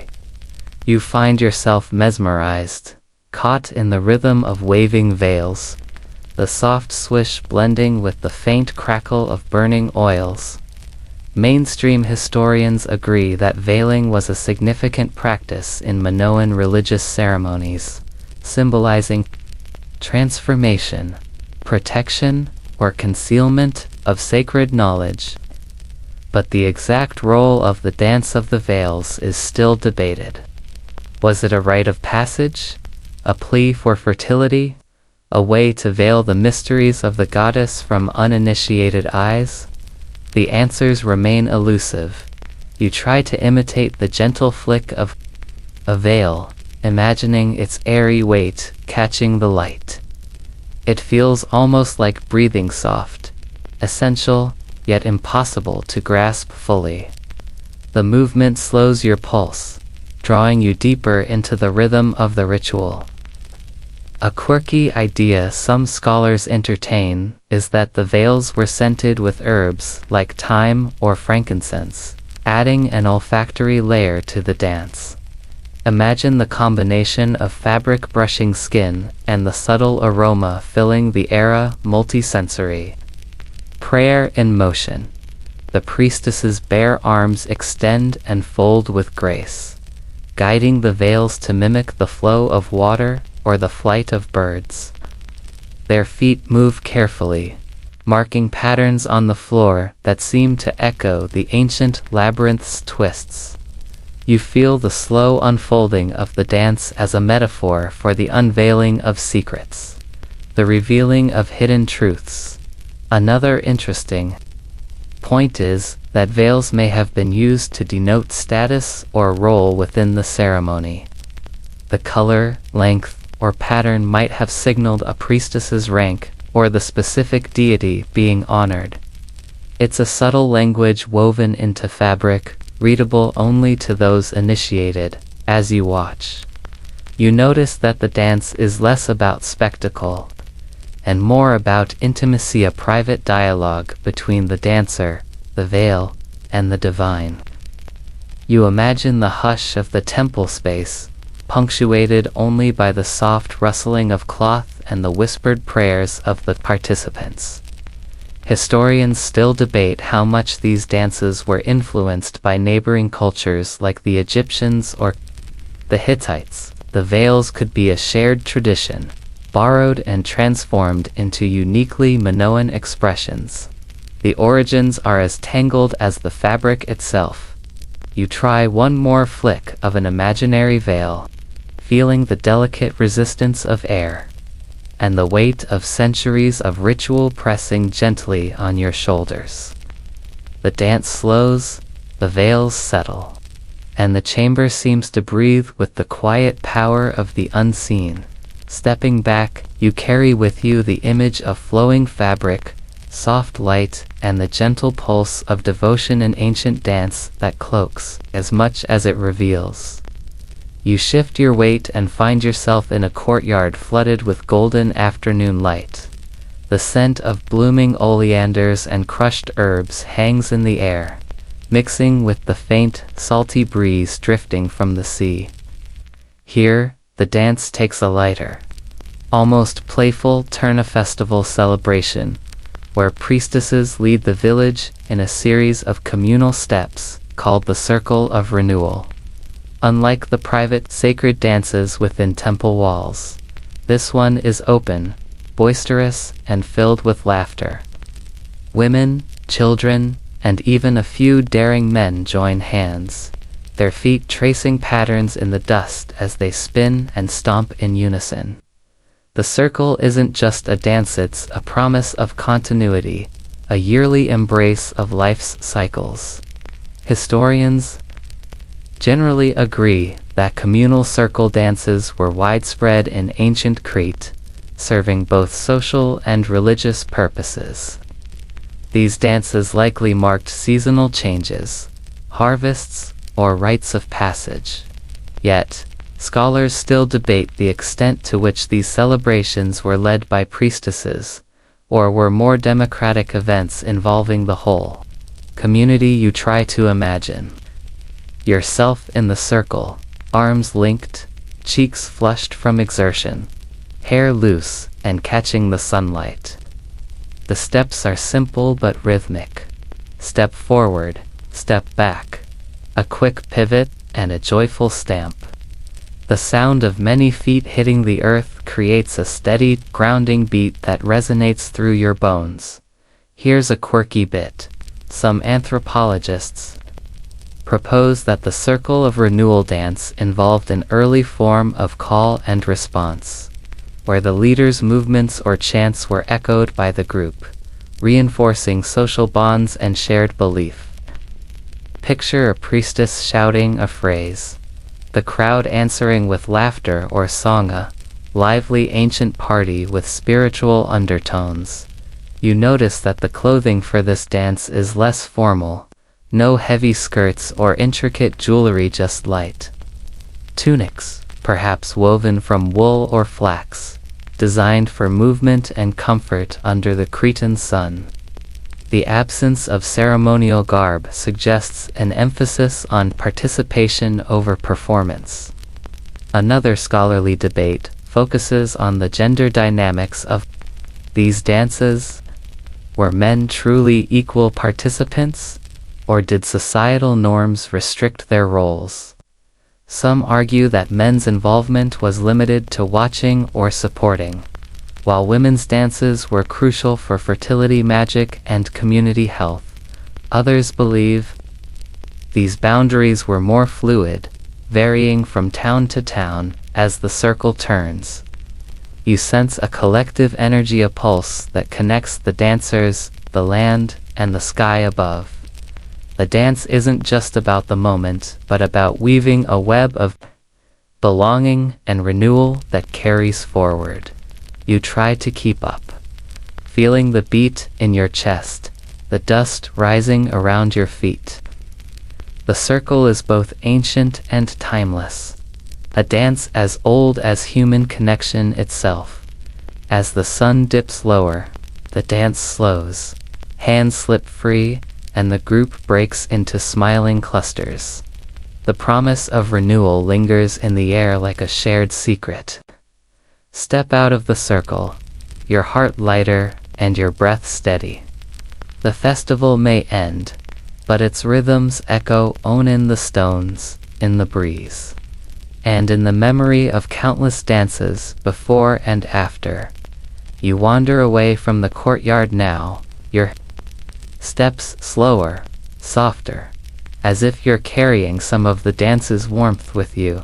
You find yourself mesmerized, caught in the rhythm of waving veils, the soft swish blending with the faint crackle of burning oils. Mainstream historians agree that veiling was a significant practice in Minoan religious ceremonies, symbolizing transformation, protection, or concealment of sacred knowledge. But the exact role of the dance of the veils is still debated. Was it a rite of passage, a plea for fertility, a way to veil the mysteries of the goddess from uninitiated eyes? The answers remain elusive. You try to imitate the gentle flick of a veil, imagining its airy weight catching the light. It feels almost like breathing, soft, essential, yet impossible to grasp fully. The movement slows your pulse, drawing you deeper into the rhythm of the ritual. A quirky idea some scholars entertain is that the veils were scented with herbs like thyme or frankincense, adding an olfactory layer to the dance. Imagine the combination of fabric brushing skin and the subtle aroma filling the air, multisensory. Prayer in motion. The priestess's bare arms extend and fold with grace, guiding the veils to mimic the flow of water or the flight of birds. Their feet move carefully, marking patterns on the floor that seem to echo the ancient labyrinth's twists. You feel the slow unfolding of the dance as a metaphor for the unveiling of secrets, the revealing of hidden truths. Another interesting point is that veils may have been used to denote status or role within the ceremony. The color, length, or pattern might have signaled a priestess's rank or the specific deity being honored. It's a subtle language woven into fabric, readable only to those initiated. As you watch, you notice that the dance is less about spectacle and more about intimacy, a private dialogue between the dancer, the veil, and the divine. You imagine the hush of the temple space, punctuated only by the soft rustling of cloth and the whispered prayers of the participants. Historians still debate how much these dances were influenced by neighboring cultures like the Egyptians or the Hittites. The veils could be a shared tradition, borrowed and transformed into uniquely Minoan expressions. The origins are as tangled as the fabric itself. You try one more flick of an imaginary veil, feeling the delicate resistance of air, and the weight of centuries of ritual pressing gently on your shoulders. The dance slows, the veils settle, and the chamber seems to breathe with the quiet power of the unseen. Stepping back, you carry with you the image of flowing fabric, soft light, and the gentle pulse of devotion, an ancient dance that cloaks as much as it reveals. You shift your weight and find yourself in a courtyard flooded with golden afternoon light. The scent of blooming oleanders and crushed herbs hangs in the air, mixing with the faint, salty breeze drifting from the sea. Here, the dance takes a lighter, almost playful turn, a festival celebration, where priestesses lead the village in a series of communal steps called the Circle of Renewal. Unlike the private, sacred dances within temple walls, this one is open, boisterous, and filled with laughter. Women, children, and even a few daring men join hands, their feet tracing patterns in the dust as they spin and stomp in unison. The circle isn't just a dance, it's a promise of continuity, a yearly embrace of life's cycles. Historians generally agree that communal circle dances were widespread in ancient Crete, serving both social and religious purposes. These dances likely marked seasonal changes, harvests, or rites of passage. Yet, scholars still debate the extent to which these celebrations were led by priestesses, or were more democratic events involving the whole community. You try to imagine yourself in the circle, arms linked, cheeks flushed from exertion, hair loose and catching the sunlight. The steps are simple but rhythmic. Step forward, step back, a quick pivot, and a joyful stamp. The sound of many feet hitting the earth creates a steady, grounding beat that resonates through your bones. Here's a quirky bit. Some anthropologists propose that the Circle of Renewal dance involved an early form of call and response, where the leader's movements or chants were echoed by the group, reinforcing social bonds and shared belief. Picture a priestess shouting a phrase, the crowd answering with laughter or song, a lively ancient party with spiritual undertones. You notice that the clothing for this dance is less formal, no heavy skirts or intricate jewelry, just light tunics, perhaps woven from wool or flax, designed for movement and comfort under the Cretan sun. The absence of ceremonial garb suggests an emphasis on participation over performance. Another scholarly debate focuses on the gender dynamics of these dances. Were men truly equal participants, or did societal norms restrict their roles? Some argue that men's involvement was limited to watching or supporting, while women's dances were crucial for fertility, magic, and community health. Others believe these boundaries were more fluid, varying from town to town as the circle turns. You sense a collective energy, a pulse that connects the dancers, the land, and the sky above. The dance isn't just about the moment, but about weaving a web of belonging and renewal that carries forward. You try to keep up, feeling the beat in your chest, the dust rising around your feet. The circle is both ancient and timeless, a dance as old as human connection itself. As the sun dips lower, the dance slows, hands slip free, and the group breaks into smiling clusters. The promise of renewal lingers in the air like a shared secret. Step out of the circle, your heart lighter and your breath steady. The festival may end, but its rhythms echo on in the stones, in the breeze, and in the memory of countless dances before and after. You wander away from the courtyard now, your steps slower, softer, as if you're carrying some of the dance's warmth with you.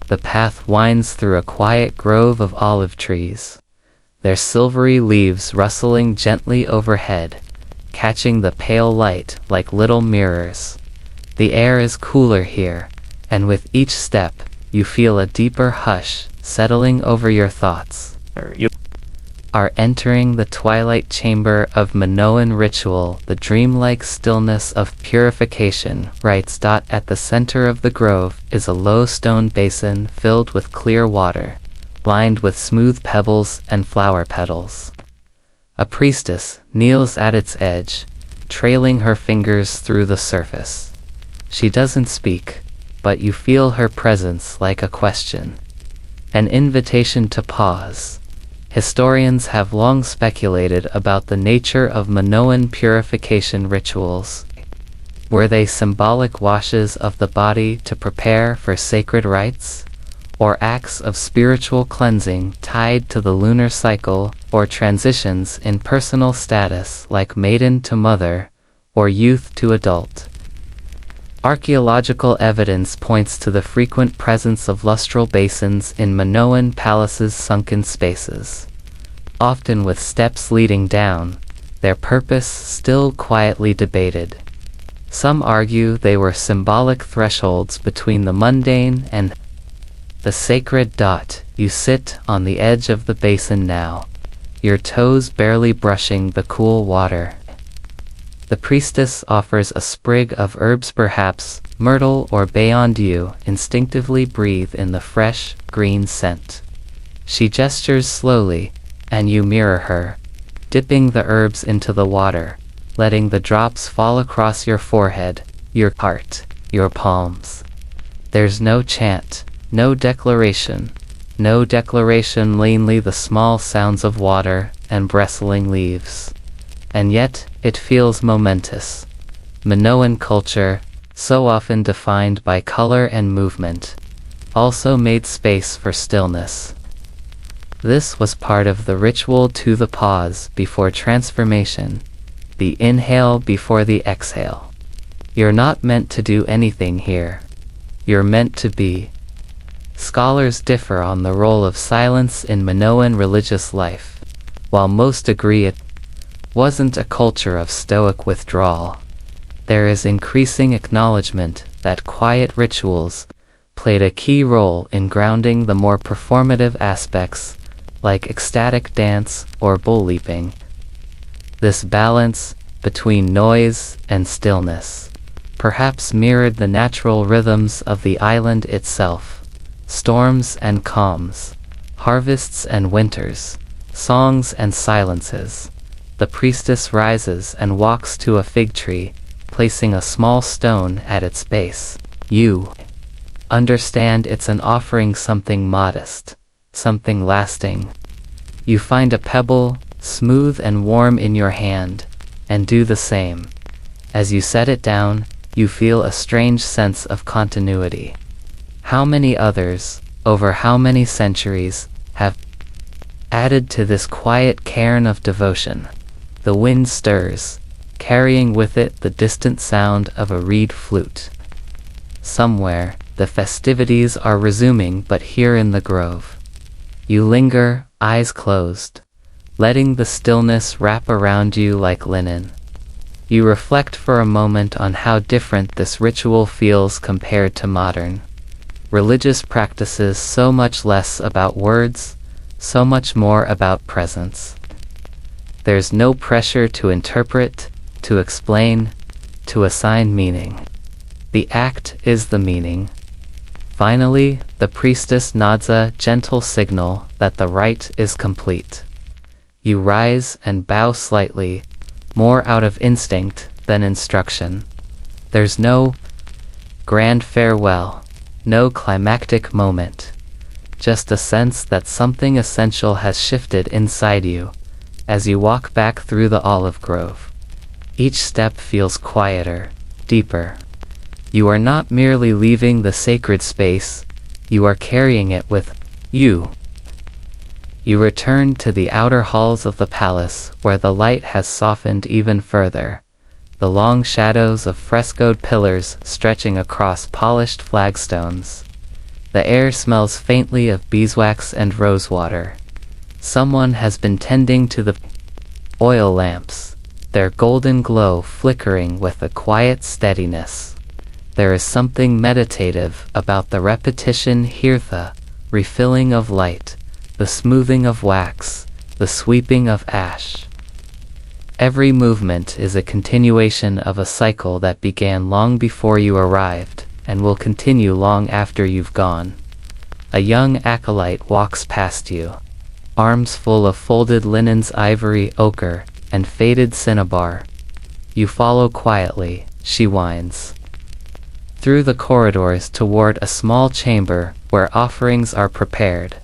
The path winds through a quiet grove of olive trees, their silvery leaves rustling gently overhead, catching the pale light like little mirrors. The air is cooler here, and with each step, you feel a deeper hush settling over your thoughts. You are entering the twilight chamber of Minoan ritual, the dreamlike stillness of purification. At the center of the grove is a low stone basin filled with clear water, lined with smooth pebbles and flower petals. A priestess kneels at its edge, trailing her fingers through the surface. She doesn't speak, but you feel her presence like a question, an invitation to pause. Historians have long speculated about the nature of Minoan purification rituals. Were they symbolic washes of the body to prepare for sacred rites, or acts of spiritual cleansing tied to the lunar cycle, or transitions in personal status like maiden to mother, or youth to adult? Archaeological evidence points to the frequent presence of lustral basins in Minoan palaces' sunken spaces, often with steps leading down, their purpose still quietly debated. Some argue they were symbolic thresholds between the mundane and the sacred. You sit on the edge of the basin now, your toes barely brushing the cool water. The priestess offers a sprig of herbs, perhaps myrtle or beyond. You instinctively breathe in the fresh, green scent. She gestures slowly, and you mirror her, dipping the herbs into the water, letting the drops fall across your forehead, your heart, your palms. There's no chant, no declaration, only the small sounds of water and bristling leaves. And yet, it feels momentous. Minoan culture, so often defined by color and movement, also made space for stillness. This was part of the ritual to the pause before transformation, the inhale before the exhale. You're not meant to do anything here. You're meant to be. Scholars differ on the role of silence in Minoan religious life. While most agree it wasn't a culture of stoic withdrawal, there is increasing acknowledgement that quiet rituals played a key role in grounding the more performative aspects, like ecstatic dance or bull leaping. This balance between noise and stillness perhaps mirrored the natural rhythms of the island itself: storms and calms, harvests and winters, songs and silences. The priestess rises and walks to a fig tree, placing a small stone at its base. You understand it's an offering, something modest, something lasting. You find a pebble, smooth and warm, in your hand, and do the same. As you set it down, you feel a strange sense of continuity. How many others, over how many centuries, have added to this quiet cairn of devotion? The wind stirs, carrying with it the distant sound of a reed flute. Somewhere, the festivities are resuming, but here in the grove, you linger, eyes closed, letting the stillness wrap around you like linen. You reflect for a moment on how different this ritual feels compared to modern religious practices, so much less about words, so much more about presence. There's no pressure to interpret, to explain, to assign meaning. The act is the meaning. Finally, the priestess nods a gentle signal that the rite is complete. You rise and bow slightly, more out of instinct than instruction. There's no grand farewell, no climactic moment, just a sense that something essential has shifted inside you as you walk back through the olive grove. Each step feels quieter, deeper. You are not merely leaving the sacred space, you are carrying it with you. You return to the outer halls of the palace where the light has softened even further, the long shadows of frescoed pillars stretching across polished flagstones. The air smells faintly of beeswax and rosewater. Someone has been tending to the oil lamps, their golden glow flickering with a quiet steadiness. There is something meditative about the repetition here, the refilling of light, the smoothing of wax, the sweeping of ash. Every movement is a continuation of a cycle that began long before you arrived, and will continue long after you've gone. A young acolyte walks past you, arms full of folded linens, ivory, ochre, and faded cinnabar. You follow quietly, she whines, through the corridors toward a small chamber where offerings are prepared.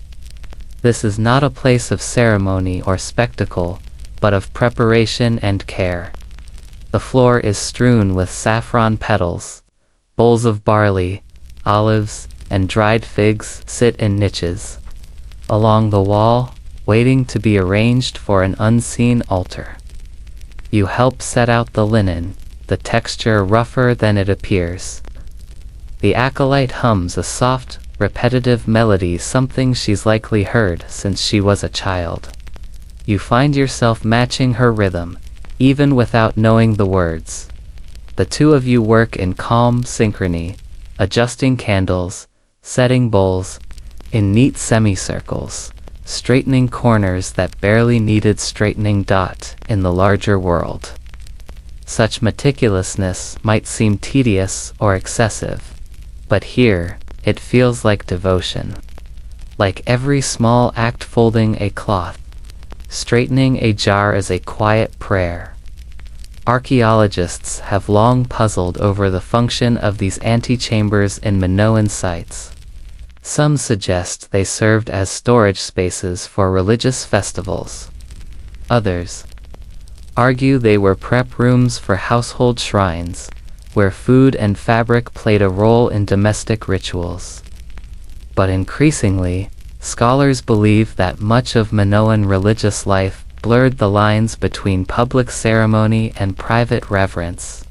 This is not a place of ceremony or spectacle, but of preparation and care. The floor is strewn with saffron petals. Bowls of barley, olives, and dried figs sit in niches. Along the wall, waiting to be arranged for an unseen altar. You help set out the linen, the texture rougher than it appears. The acolyte hums a soft, repetitive melody, something she's likely heard since she was a child. You find yourself matching her rhythm, even without knowing the words. The two of you work in calm synchrony, adjusting candles, setting bowls, in neat semicircles, straightening corners that barely needed straightening. In the larger world, such meticulousness might seem tedious or excessive, but here, it feels like devotion. Like every small act, folding a cloth, straightening a jar, is a quiet prayer. Archaeologists have long puzzled over the function of these antechambers in Minoan sites. Some suggest they served as storage spaces for religious festivals. Others argue they were prep rooms for household shrines, where food and fabric played a role in domestic rituals. But increasingly, scholars believe that much of Minoan religious life blurred the lines between public ceremony and private reverence.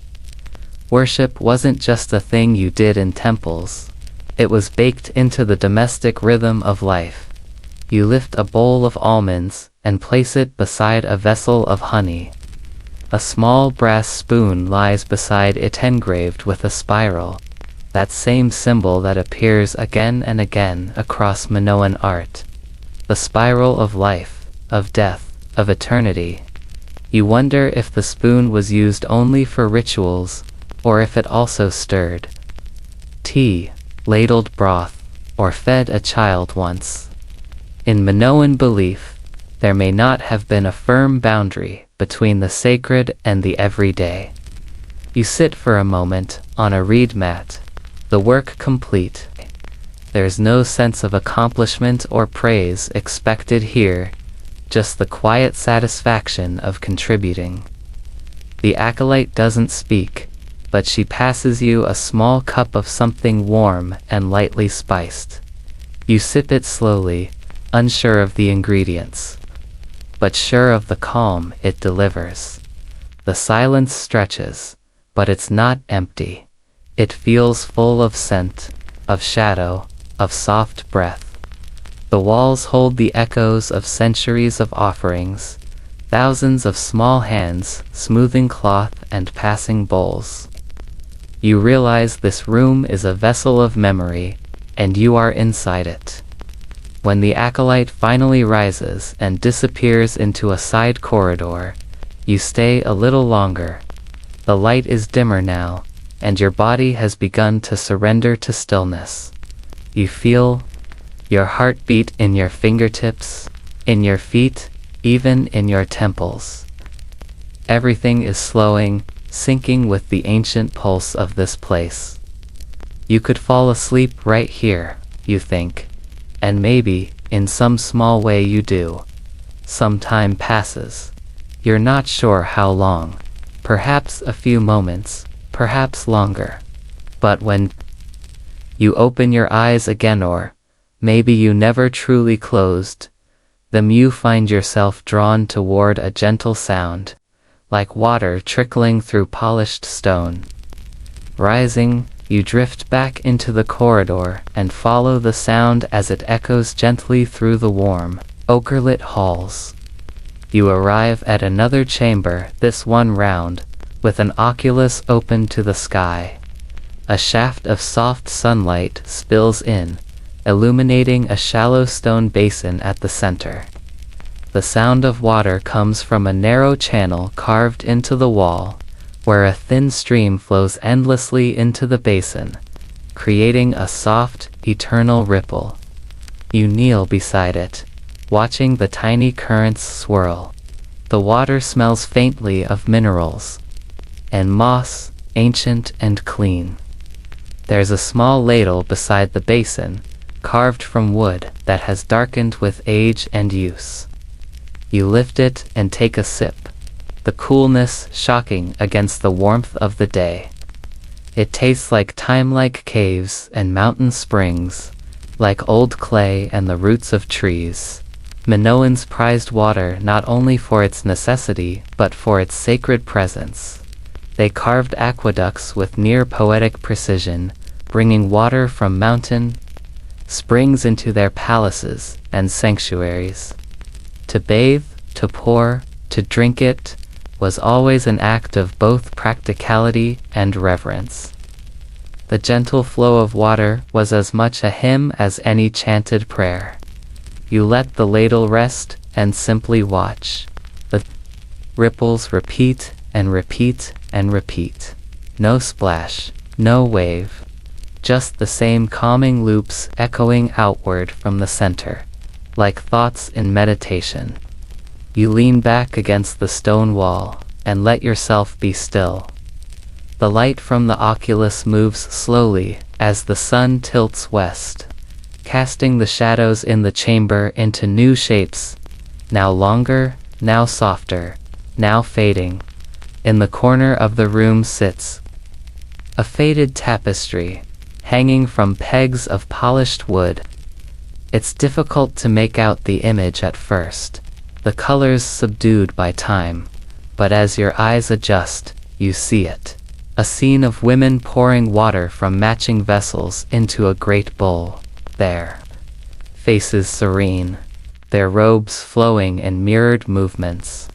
Worship wasn't just a thing you did in temples, it was baked into the domestic rhythm of life. You lift a bowl of almonds and place it beside a vessel of honey. A small brass spoon lies beside it, engraved with a spiral, that same symbol that appears again and again across Minoan art. The spiral of life, of death, of eternity. You wonder if the spoon was used only for rituals, or if it also stirred tea, ladled broth, or fed a child once. In Minoan belief, there may not have been a firm boundary between the sacred and the everyday. You sit for a moment on a reed mat, the work complete. There's no sense of accomplishment or praise expected here, just the quiet satisfaction of contributing. The acolyte doesn't speak, but she passes you a small cup of something warm and lightly spiced. You sip it slowly, unsure of the ingredients, but sure of the calm it delivers. The silence stretches, but it's not empty. It feels full of scent, of shadow, of soft breath. The walls hold the echoes of centuries of offerings, thousands of small hands smoothing cloth and passing bowls. You realize this room is a vessel of memory, and you are inside it. When the acolyte finally rises and disappears into a side corridor, you stay a little longer, The light is dimmer now, and your body has begun to surrender to stillness. You feel your heartbeat in your fingertips, in your feet, even in your temples. Everything is slowing, syncing with the ancient pulse of this place. You could fall asleep right here, you think. And maybe, in some small way you do. Some time passes. You're not sure how long. Perhaps a few moments, perhaps longer. But when you open your eyes again, or maybe you never truly closed them, you find yourself drawn toward a gentle sound, like water trickling through polished stone. Rising, you drift back into the corridor and follow the sound as it echoes gently through the warm, ochre-lit halls. You arrive at another chamber, this one round, with an oculus open to the sky. A shaft of soft sunlight spills in, illuminating a shallow stone basin at the center. The sound of water comes from a narrow channel carved into the wall, where a thin stream flows endlessly into the basin, creating a soft, eternal ripple. You kneel beside it, watching the tiny currents swirl. The water smells faintly of minerals and moss, ancient and clean. There's a small ladle beside the basin, carved from wood that has darkened with age and use. You lift it and take a sip, the coolness shocking against the warmth of the day. It tastes like time-like caves and mountain springs, like old clay and the roots of trees. Minoans prized water not only for its necessity, but for its sacred presence. They carved aqueducts with near-poetic precision, bringing water from mountain springs into their palaces and sanctuaries. To bathe, to pour, to drink it, was always an act of both practicality and reverence. The gentle flow of water was as much a hymn as any chanted prayer. You let the ladle rest and simply watch. The ripples repeat and repeat and repeat. No splash, no wave. Just the same calming loops echoing outward from the center, like thoughts in meditation. You lean back against the stone wall and let yourself be still. The light from the oculus moves slowly as the sun tilts west, casting the shadows in the chamber into new shapes, now longer, now softer, now fading. In the corner of the room sits a faded tapestry, hanging from pegs of polished wood. It's difficult to make out the image at first, the colors subdued by time, but as your eyes adjust, you see it. A scene of women pouring water from matching vessels into a great bowl. Their faces serene, their robes flowing in mirrored movements.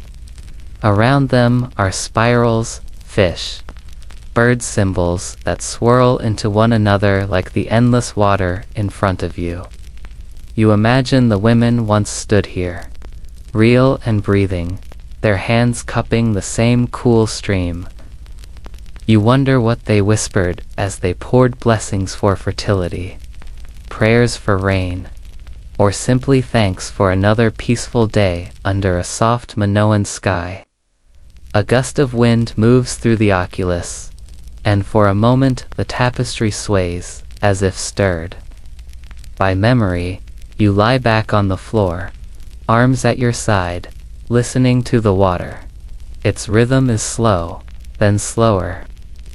Around them are spirals, fish, bird symbols that swirl into one another like the endless water in front of you. You imagine the women once stood here, real and breathing, their hands cupping the same cool stream. You wonder what they whispered as they poured blessings for fertility, prayers for rain, or simply thanks for another peaceful day under a soft Minoan sky. A gust of wind moves through the oculus, and for a moment the tapestry sways, as if stirred by memory. You lie back on the floor, arms at your side, listening to the water. Its rhythm is slow, then slower.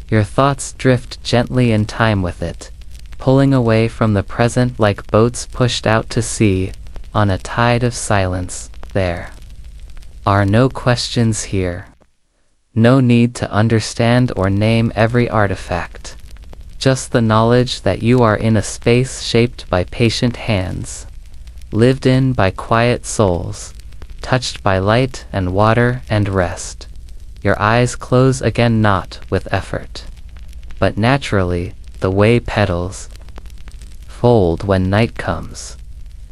Your thoughts drift gently in time with it, pulling away from the present like boats pushed out to sea on a tide of silence. There are no questions here. No need to understand or name every artifact. Just the knowledge that you are in a space shaped by patient hands, lived in by quiet souls, touched by light and water and rest. Your eyes close again, not with effort, but naturally, the way petals fold when night comes.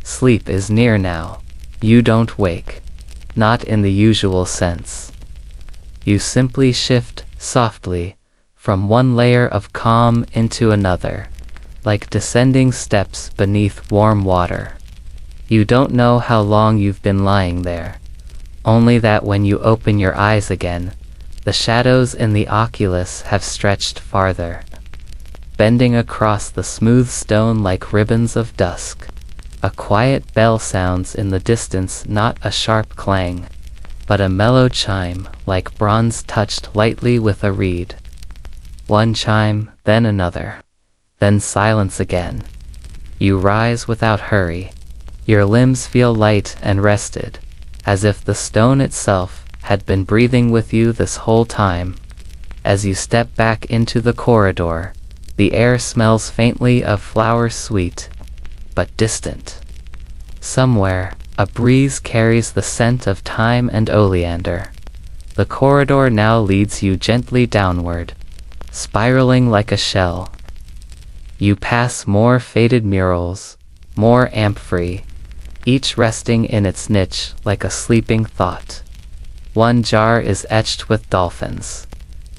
Sleep is near now. You don't wake, not in the usual sense. You simply shift, softly, from one layer of calm into another, like descending steps beneath warm water. You don't know how long you've been lying there, only that when you open your eyes again, the shadows in the oculus have stretched farther, bending across the smooth stone like ribbons of dusk. A quiet bell sounds in the distance, not a sharp clang, but a mellow chime, like bronze touched lightly with a reed. One chime, then another, then silence again. You rise without hurry. Your limbs feel light and rested, as if the stone itself had been breathing with you this whole time. As you step back into the corridor, the air smells faintly of flowers, sweet but distant. Somewhere, a breeze carries the scent of thyme and oleander. The corridor now leads you gently downward, spiraling like a shell. You pass more faded murals, more amphorae, each resting in its niche like a sleeping thought. One jar is etched with dolphins,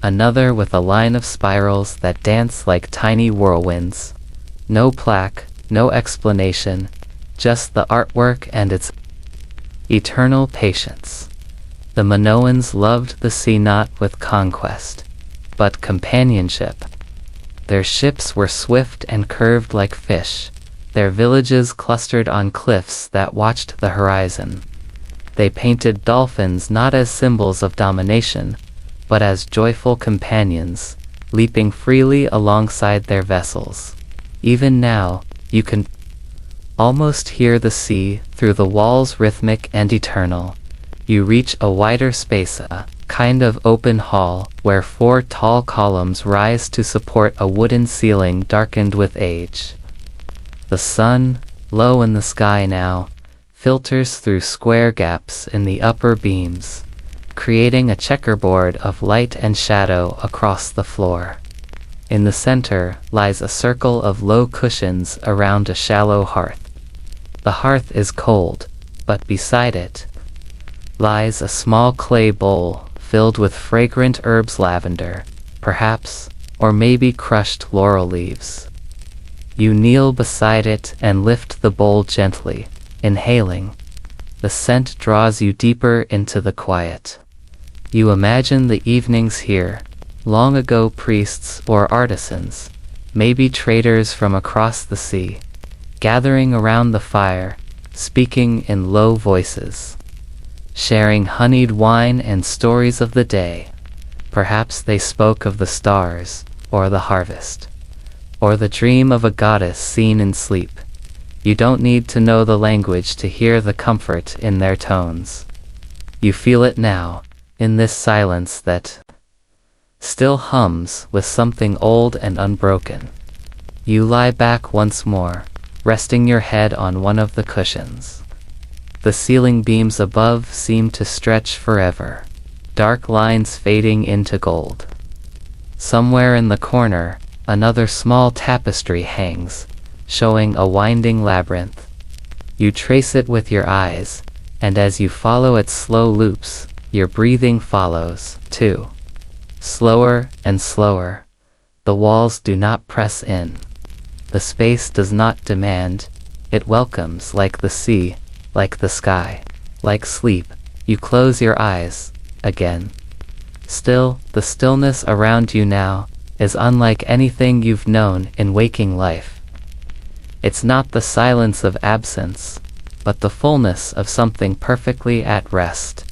another with a line of spirals that dance like tiny whirlwinds. No plaque, no explanation, just the artwork and its eternal patience. The Minoans loved the sea not with conquest, but companionship. Their ships were swift and curved like fish, their villages clustered on cliffs that watched the horizon. They painted dolphins not as symbols of domination, but as joyful companions, leaping freely alongside their vessels. Even now, you can almost hear the sea through the walls, rhythmic and eternal. You reach a wider space, a kind of open hall, where 4 tall columns rise to support a wooden ceiling darkened with age. The sun, low in the sky now, filters through square gaps in the upper beams, creating a checkerboard of light and shadow across the floor. In the center lies a circle of low cushions around a shallow hearth. The hearth is cold, but beside it lies a small clay bowl filled with fragrant herbs, lavender, perhaps, or maybe crushed laurel leaves. You kneel beside it and lift the bowl gently, inhaling. The scent draws you deeper into the quiet. You imagine the evenings here, long ago priests or artisans, maybe traders from across the sea, gathering around the fire, speaking in low voices, sharing honeyed wine and stories of the day. Perhaps they spoke of the stars, or the harvest, or the dream of a goddess seen in sleep. You don't need to know the language to hear the comfort in their tones. You feel it now, in this silence that still hums with something old and unbroken. You lie back once more, resting your head on one of the cushions. The ceiling beams above seem to stretch forever, dark lines fading into gold. Somewhere in the corner, another small tapestry hangs, showing a winding labyrinth. You trace it with your eyes, and as you follow its slow loops, your breathing follows, too. Slower and slower. The walls do not press in. The space does not demand. It welcomes, like the sea, like the sky, like sleep. You close your eyes, again. Still, the stillness around you now is unlike anything you've known in waking life. It's not the silence of absence, but the fullness of something perfectly at rest.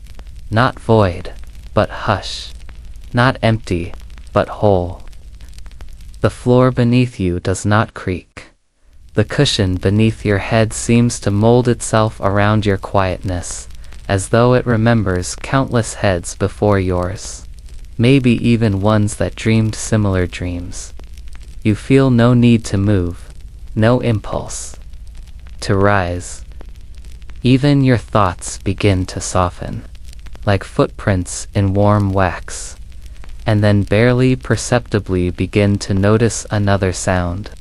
Not void, but hush. Not empty, but whole. The floor beneath you does not creak. The cushion beneath your head seems to mold itself around your quietness, as though it remembers countless heads before yours. Maybe even ones that dreamed similar dreams. You feel no need to move, no impulse to rise. Even your thoughts begin to soften, like footprints in warm wax, and then barely perceptibly begin to notice another sound.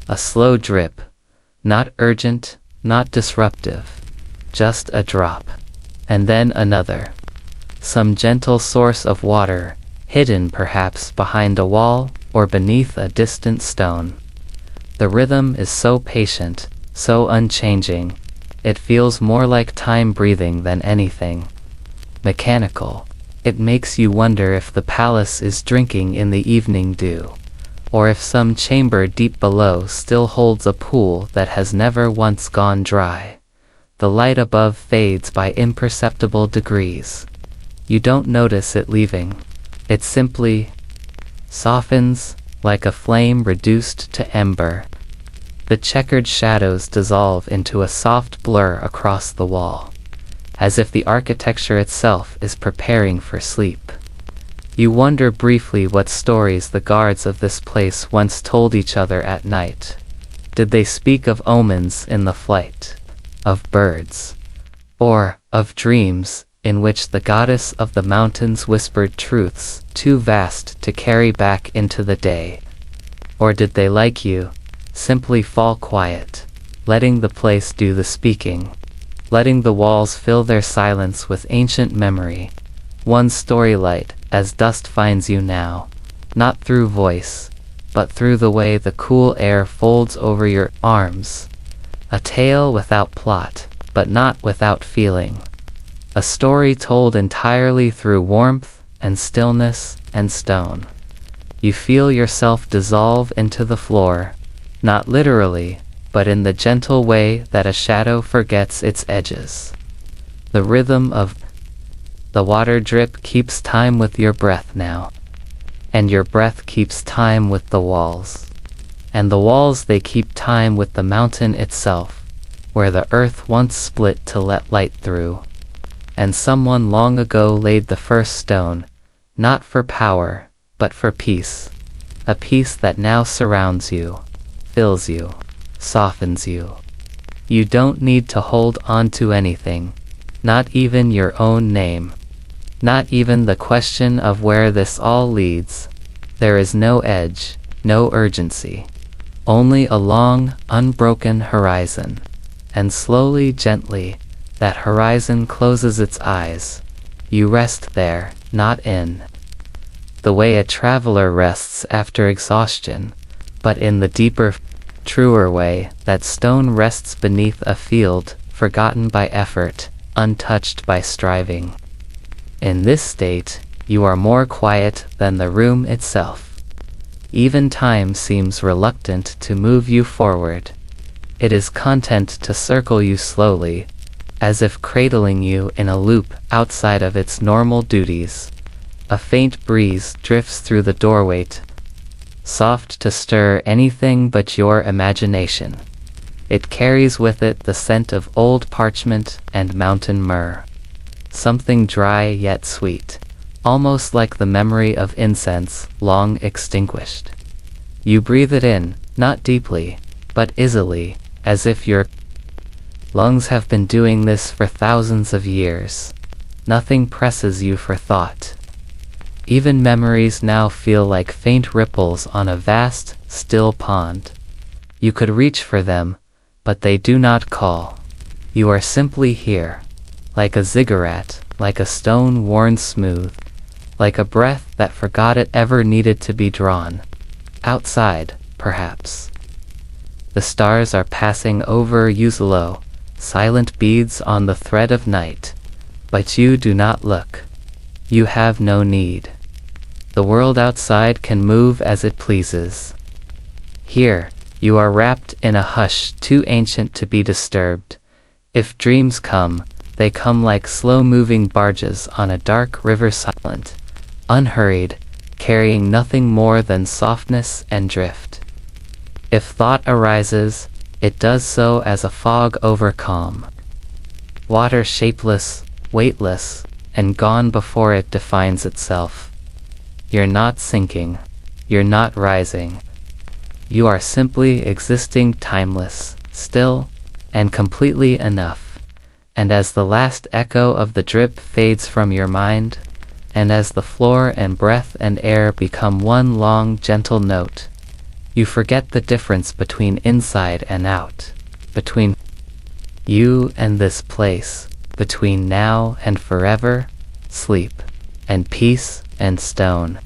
A slow drip, not urgent, not disruptive, just a drop, and then another. Some gentle source of water, hidden perhaps behind a wall or beneath a distant stone. The rhythm is so patient, so unchanging, it feels more like time breathing than anything mechanical. It makes you wonder if the palace is drinking in the evening dew, or if some chamber deep below still holds a pool that has never once gone dry. The light above fades by imperceptible degrees. You don't notice it leaving. It simply softens, like a flame reduced to ember. The checkered shadows dissolve into a soft blur across the wall, as if the architecture itself is preparing for sleep. You wonder briefly what stories the guards of this place once told each other at night. Did they speak of omens in the flight of birds, or of dreams in which the goddess of the mountains whispered truths too vast to carry back into the day? Or did they, like you, simply fall quiet, letting the place do the speaking, letting the walls fill their silence with ancient memory, one story light as dust finds you now, not through voice, but through the way the cool air folds over your arms, a tale without plot, but not without feeling, a story told entirely through warmth and stillness and stone. You feel yourself dissolve into the floor, not literally, but in the gentle way that a shadow forgets its edges. The rhythm of the water drip keeps time with your breath now, and your breath keeps time with the walls, and the walls, they keep time with the mountain itself, where the earth once split to let light through, and someone long ago laid the first stone, not for power, but for peace, a peace that now surrounds you, fills you, softens you. You don't need to hold on to anything, not even your own name, not even the question of where this all leads. There is no edge, no urgency, only a long, unbroken horizon, and slowly, gently, that horizon closes its eyes. You rest there, not in the way a traveler rests after exhaustion, but in the deeper, truer way that stone rests beneath a field, forgotten by effort, untouched by striving. In this state, you are more quiet than the room itself. Even time seems reluctant to move you forward. It is content to circle you slowly, as if cradling you in a loop outside of its normal duties. A faint breeze drifts through the doorway, soft to stir anything but your imagination. It carries with it the scent of old parchment and mountain myrrh, something dry yet sweet, almost like the memory of incense long extinguished. You breathe it in, not deeply, but easily, as if your lungs have been doing this for thousands of years. Nothing presses you for thought. Even memories now feel like faint ripples on a vast, still pond. You could reach for them, but they do not call. You are simply here, like a ziggurat, like a stone worn smooth, like a breath that forgot it ever needed to be drawn. Outside, perhaps. The stars are passing over you slow, silent beads on the thread of night, but you do not look. You have no need. The world outside can move as it pleases. Here, you are wrapped in a hush too ancient to be disturbed. If dreams come, they come like slow-moving barges on a dark river, silent, unhurried, carrying nothing more than softness and drift. If thought arises, it does so as a fog over calm. Water shapeless, weightless, and gone before it defines itself. You're not sinking. You're not rising. You are simply existing, timeless, still, and completely enough. And as the last echo of the drip fades from your mind, and as the floor and breath and air become one long, gentle note, you forget the difference between inside and out, between you and this place, between now and forever, sleep, and peace, and stone.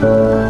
Lullabies.